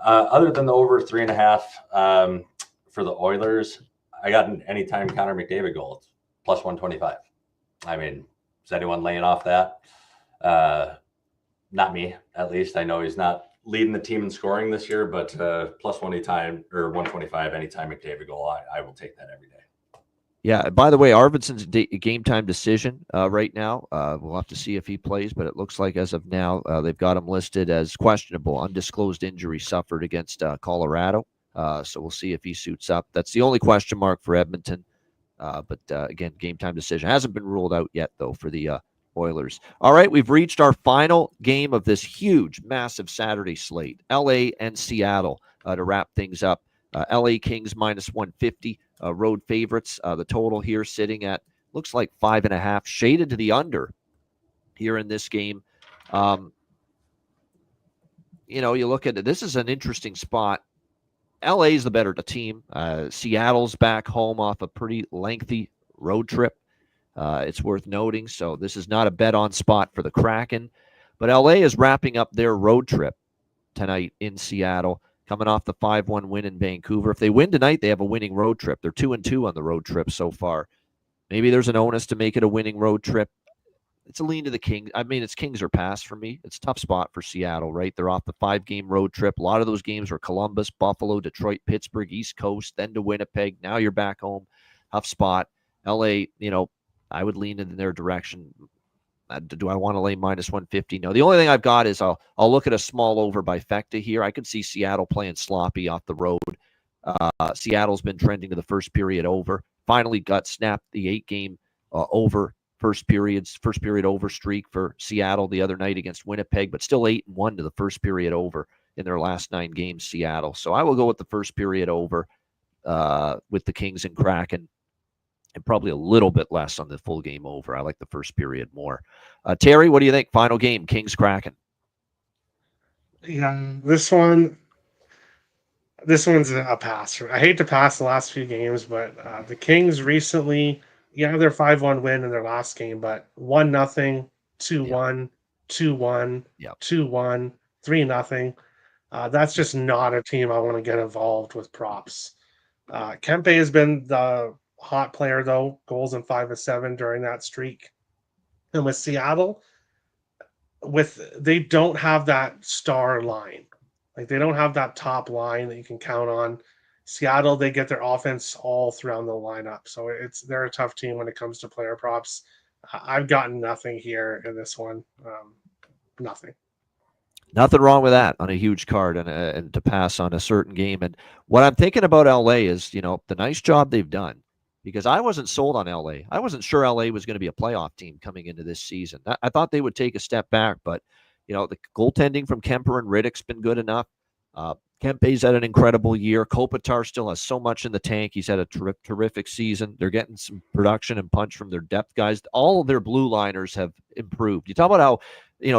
other than the over 3.5 for the Oilers, I got an anytime Connor McDavid goal. It's plus 125. I mean, is anyone laying off that? Not me, at least. I know he's not leading the team in scoring this year, but plus 125 anytime McDavid goal, I will take that every day. Yeah. By the way, Arvidsson's game time decision right now. We'll have to see if he plays, but it looks like as of now they've got him listed as questionable, undisclosed injury suffered against Colorado. So we'll see if he suits up. That's the only question mark for Edmonton. But again, game time decision hasn't been ruled out yet, though, for the Oilers. All right, we've reached our final game of this huge, massive Saturday slate. LA and Seattle to wrap things up. LA Kings minus 150. Road favorites. The total here sitting at looks like 5.5, shaded to the under here in this game. You look at it. This is an interesting spot. LA is the better team. Seattle's back home off a pretty lengthy road trip. It's worth noting. So this is not a bet on spot for the Kraken, but LA is wrapping up their road trip tonight in Seattle, coming off the 5-1 win in Vancouver. If they win tonight, they have a winning road trip. They're 2-2 on the road trip so far. Maybe there's an onus to make it a winning road trip. It's a lean to the Kings. I mean, it's Kings or pass for me. It's a tough spot for Seattle, right? They're off the 5-game road trip. A lot of those games were Columbus, Buffalo, Detroit, Pittsburgh, East Coast, then to Winnipeg. Now you're back home. Tough spot. LA, I would lean in their direction. Do I want to lay minus 150? No. The only thing I've got is I'll look at a small over by Fecta here. I could see Seattle playing sloppy off the road. Seattle's been trending to the first period over. Finally got snapped the 8-game over first period over streak for Seattle the other night against Winnipeg, but still 8-1 to the first period over in their last 9 games, Seattle. So I will go with the first period over with the Kings and Kraken. And probably a little bit less on the full game over. I like the first period more. Terry, what do you think? Final game, Kings Kraken. Yeah, this one's a pass. I hate to pass the last few games, but the Kings recently, their 5-1 win in their last game, but 1-0, 2-1, 2-1, 2-1, 3-0. That's just not a team I want to get involved with props. Kempe has been the hot player, though, goals in 5 of 7 during that streak. And with Seattle, they don't have that star line. Like, they don't have that top line that you can count on. Seattle, they get their offense all throughout the lineup. So they're a tough team when it comes to player props. I've gotten nothing here in this one. Nothing. Nothing wrong with that on a huge card and to pass on a certain game. And what I'm thinking about LA is, the nice job they've done because I wasn't sold on LA. I wasn't sure LA was going to be a playoff team coming into this season. I thought they would take a step back, but the goaltending from Kemper and Riddick's been good enough. Kempe's had an incredible year. Kopitar still has so much in the tank. He's had a terrific season. They're getting some production and punch from their depth guys. All of their blue liners have improved. You talk about how,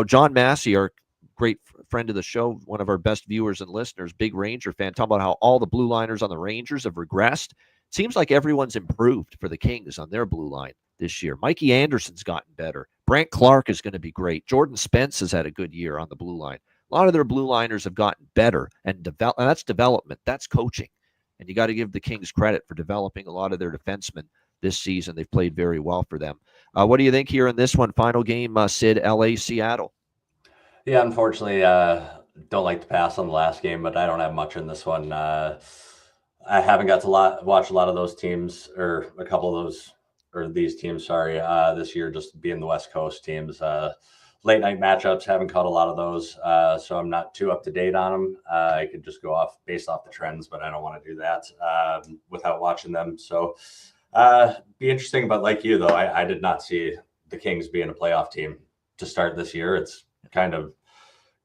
John Massey, our great friend of the show, one of our best viewers and listeners, big Ranger fan, talking about how all the blue liners on the Rangers have regressed. Seems like everyone's improved for the Kings on their blue line this year. Mikey Anderson's gotten better. Brant Clark is going to be great. Jordan Spence has had a good year on the blue line. A lot of their blue liners have gotten better, and that's development. That's coaching. And you got to give the Kings credit for developing a lot of their defensemen this season. They've played very well for them. What do you think here in this one? Final game, Sid, LA, Seattle. Yeah, unfortunately, don't like to pass on the last game, but I don't have much in this one. I haven't got to watch a lot of those teams, or a couple of those, or these teams, sorry, this year, just being the West Coast teams. Late night matchups, haven't caught a lot of those, so I'm not too up to date on them. I could just go based off the trends, but I don't want to do that without watching them. So be interesting, but like you, though, I did not see the Kings being a playoff team to start this year. It's kind of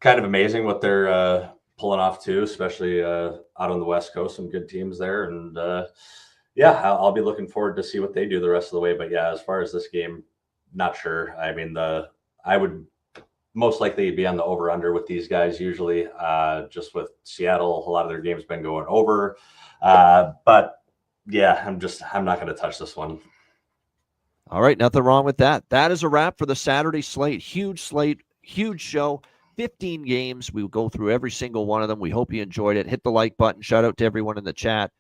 amazing what they're pulling off too, especially out on the West Coast. Some good teams there, and I'll be looking forward to see what they do the rest of the way. But yeah, as far as this game, not sure. I mean, I would most likely be on the over-under with these guys usually. Just with Seattle, a lot of their games been going over. But yeah, I'm not going to touch this one. All right, nothing wrong with that. That is a wrap for the Saturday slate. Huge slate, huge show. 15 games. We will go through every single one of them. We hope you enjoyed it. Hit the like button. Shout out to everyone in the chat.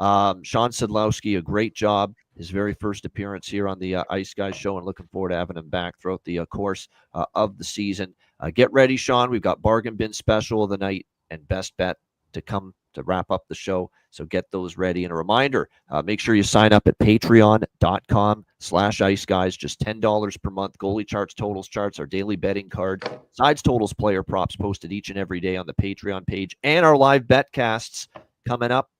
Sean Sedlowski, a great job. His very first appearance here on the Ice Guys show, and looking forward to having him back throughout the course of the season. Get ready, Sean. We've got bargain bin special of the night and best bet to come to wrap up the show. So get those ready. And a reminder, make sure you sign up at patreon.com/Ice Guys. Just $10 per month. Goalie charts, totals charts, our daily betting card, sides, totals, player props posted each and every day on the Patreon page, and our live betcasts coming up.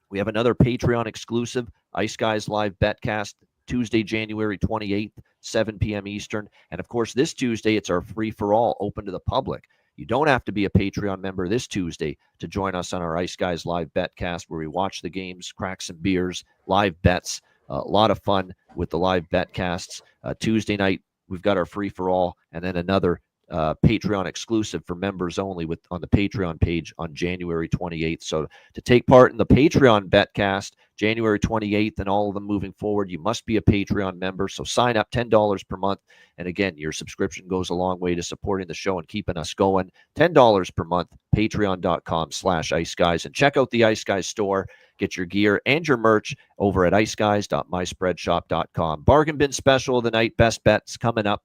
We have another Patreon exclusive Ice Guys live betcast Tuesday, January 28th, 7 p.m. Eastern. And of course, this Tuesday, it's our free-for-all open to the public. You don't have to be a Patreon member this Tuesday to join us on our Ice Guys live betcast, where we watch the games, crack some beers, live bets. A lot of fun with the live betcasts. Tuesday night, we've got our free-for-all, and then another Patreon exclusive for members only on the Patreon page on January 28th. So to take part in the Patreon betcast January 28th and all of them moving forward, you must be a Patreon member. So sign up, $10 per month. And again, your subscription goes a long way to supporting the show and keeping us going. $10 per month, patreon.com/Ice Guys. And check out the Ice Guys store. Get your gear and your merch over at iceguys.myspreadshop.com. Bargain bin special of the night, best bets coming up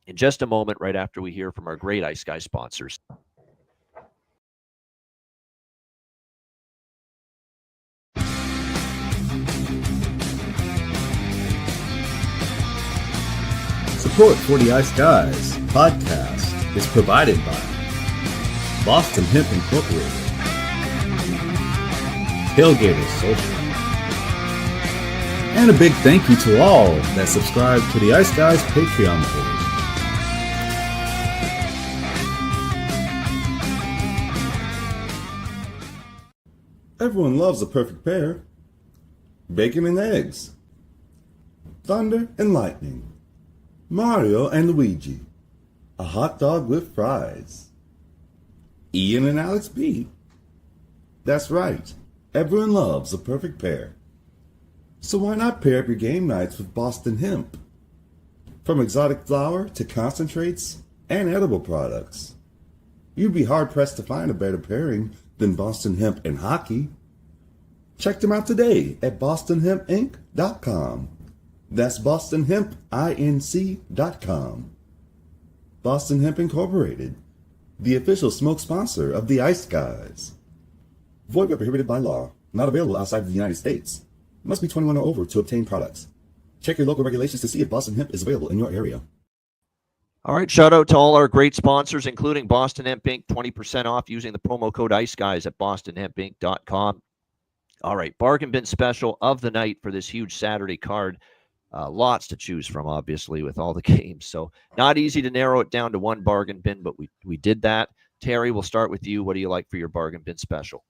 in just a moment, right after we hear from our great Ice Guys sponsors. Support for the Ice Guys podcast is provided by Boston Hemp Incorporated, Tailgaters Social, and a big thank you to all that subscribe to the Ice Guys Patreon page. Everyone loves a perfect pair. Bacon and eggs. Thunder and lightning. Mario and Luigi. A hot dog with fries. Ian and Alex B. That's right. Everyone loves a perfect pair. So why not pair up your game nights with Boston Hemp? From exotic flower to concentrates and edible products. You'd be hard-pressed to find a better pairing than Boston Hemp and hockey. Check them out today at bostonhempinc.com. That's bostonhempinc.com. Boston Hemp Incorporated, the official smoke sponsor of the Ice Guys. Void where prohibited by law. Not available outside of the United States. Must be 21 or over to obtain products. Check your local regulations to see if Boston Hemp is available in your area. All right, shout out to all our great sponsors, including Boston Hemp Inc. 20% off using the promo code IceGuys at bostonhempinc.com. All right, bargain bin special of the night for this huge Saturday card. Lots to choose from, obviously, with all the games. So not easy to narrow it down to one bargain bin, but we did that. Terry, we'll start with you. What do you like for your bargain bin special?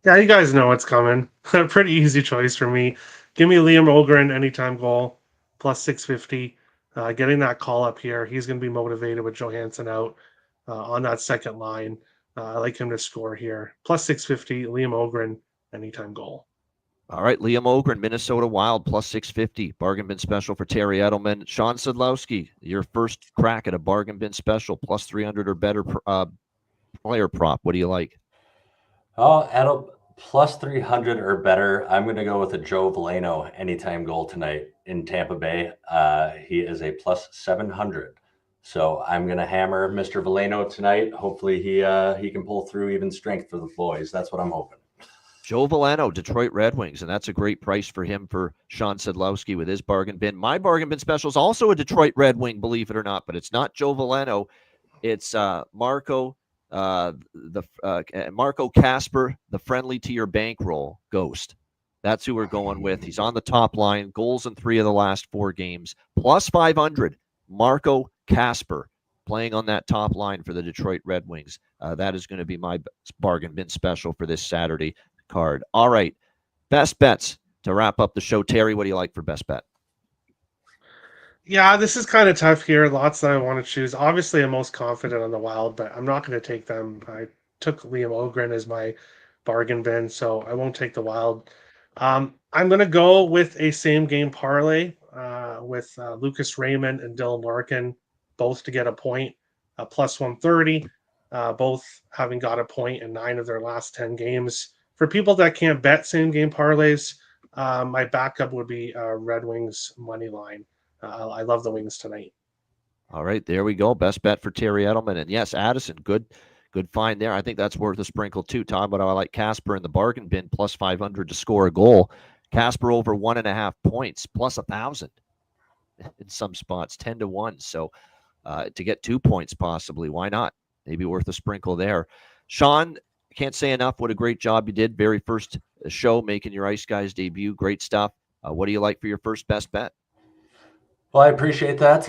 Yeah, you guys know what's coming. A pretty easy choice for me. Give me Liam Ogren anytime goal, plus 650. Getting that call up here. He's going to be motivated with Johansson out on that second line. I like him to score here. Plus 650, Liam Ogren anytime goal. All right, Liam Ogren, Minnesota Wild, plus 650. Bargain bin special for Terry Edelman. Sean Sedlowski, your first crack at a bargain bin special, plus 300 or better player prop. What do you like? Oh, at a plus 300 or better, I'm going to go with a Joe Veleno anytime goal tonight in Tampa Bay. He is a plus 700. So I'm going to hammer Mr. Veleno tonight. Hopefully he can pull through even strength for the boys. That's what I'm hoping. Joe Veleno, Detroit Red Wings, and that's a great price for him for Sean Sedlowski with his bargain bin. My bargain bin special is also a Detroit Red Wing, believe it or not, but it's not Joe Veleno. It's Marco Casper, the friendly to your bankroll ghost. That's who we're going with. He's on the top line, goals in 3 of the last 4 games, plus 500. Marco Casper playing on that top line for the Detroit Red Wings. That is going to be my bargain bin special for this Saturday card. All right, best bets to wrap up the show. Terry, what do you like for best bet? Yeah, this is kind of tough here. Lots that I want to choose. Obviously, I'm most confident on the Wild, but I'm not going to take them. I took Liam Ogren as my bargain bin, so I won't take the Wild. I'm going to go with a same game parlay with Lucas Raymond and Dylan Larkin, both to get a point, plus 130, both having got a point in 9 of their last 10 games. For people that can't bet same game parlays, my backup would be Red Wings money line. I love the Wings tonight. All right, there we go. Best bet for Terry Edelman. And yes, Addison, good find there. I think that's worth a sprinkle too, Tom. But I like Casper in the bargain bin, plus 500 to score a goal. Casper over 1.5 points, plus 1,000 in some spots, 10-1. So to get 2 points possibly, why not? Maybe worth a sprinkle there. Sean, can't say enough what a great job you did. Very first show, making your Ice Guys debut. Great stuff. What do you like for your first best bet? Well, I appreciate that.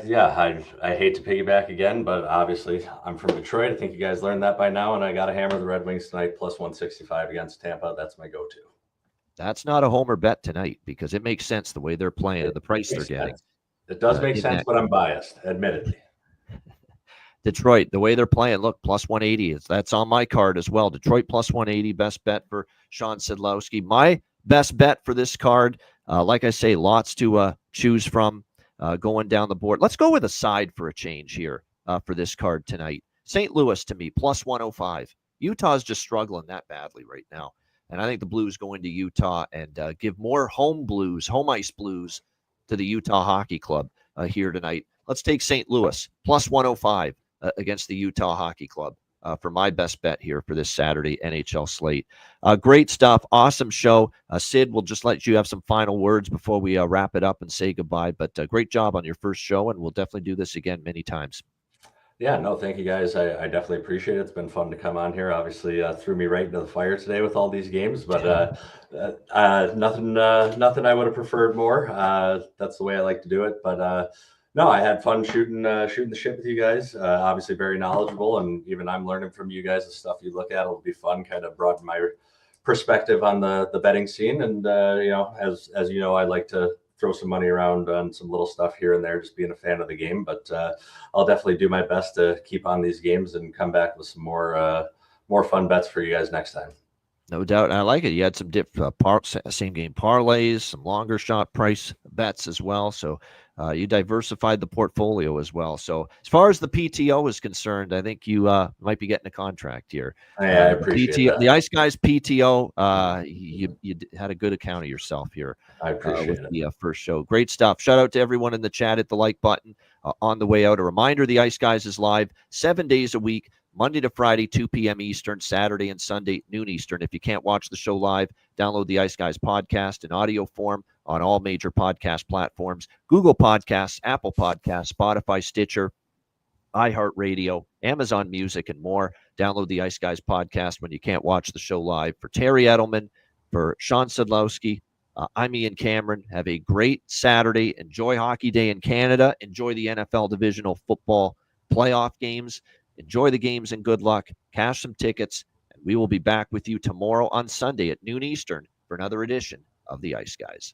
Yeah, I hate to piggyback again, but obviously I'm from Detroit. I think you guys learned that by now, and I got to hammer the Red Wings tonight, plus 165 against Tampa. That's my go-to. That's not a homer bet tonight because it makes sense the way they're playing and the price they're getting. It does make sense, but I'm biased, admittedly. Detroit, the way they're playing, look, plus 180. That's on my card as well. Detroit plus 180, best bet for Sean Sedlowski. My best bet for this card, like I say, lots to choose from going down the board. Let's go with a side for a change here for this card tonight. St. Louis to me, plus 105. Utah's just struggling that badly right now. And I think the Blues go into Utah and give more home ice blues to the Utah Hockey Club here tonight. Let's take St. Louis, plus 105 against the Utah Hockey Club for my best bet here for this Saturday NHL slate. Great stuff. Awesome show. Sid, we'll just let you have some final words before we wrap it up and say goodbye. But great job on your first show, and we'll definitely do this again many times. Yeah, no, thank you guys. I definitely appreciate it. It's been fun to come on here. Obviously, threw me right into the fire today with all these games, but nothing I would have preferred more. That's the way I like to do it. But no, I had fun shooting the shit with you guys. Obviously, very knowledgeable, and even I'm learning from you guys the stuff you look at. It'll be fun, kind of broaden my perspective on the betting scene. And as you know, I like to throw some money around on some little stuff here and there, just being a fan of the game. But I'll definitely do my best to keep on these games and come back with some more fun bets for you guys next time. No doubt. I like it. You had some same game parlays, some longer shot price bets as well. So you diversified the portfolio as well. So as far as the PTO is concerned, I think you might be getting a contract here. I appreciate that. The Ice Guys PTO, you had a good account of yourself here. I appreciate it. The first show. Great stuff. Shout out to everyone in the chat. Hit the like button on the way out. A reminder, the Ice Guys is live 7 days a week, Monday to Friday, 2 p.m. Eastern, Saturday and Sunday, noon Eastern. If you can't watch the show live, download the Ice Guys podcast in audio form on all major podcast platforms, Google Podcasts, Apple Podcasts, Spotify, Stitcher, iHeartRadio, Amazon Music, and more. Download the Ice Guys podcast when you can't watch the show live. For Terry Edelman, for Sean Sedlowski, I'm Ian Cameron. Have a great Saturday. Enjoy Hockey Day in Canada. Enjoy the NFL divisional football playoff games. Enjoy the games and good luck. Cash some tickets. And we will be back with you tomorrow on Sunday at noon Eastern for another edition of the Ice Guys.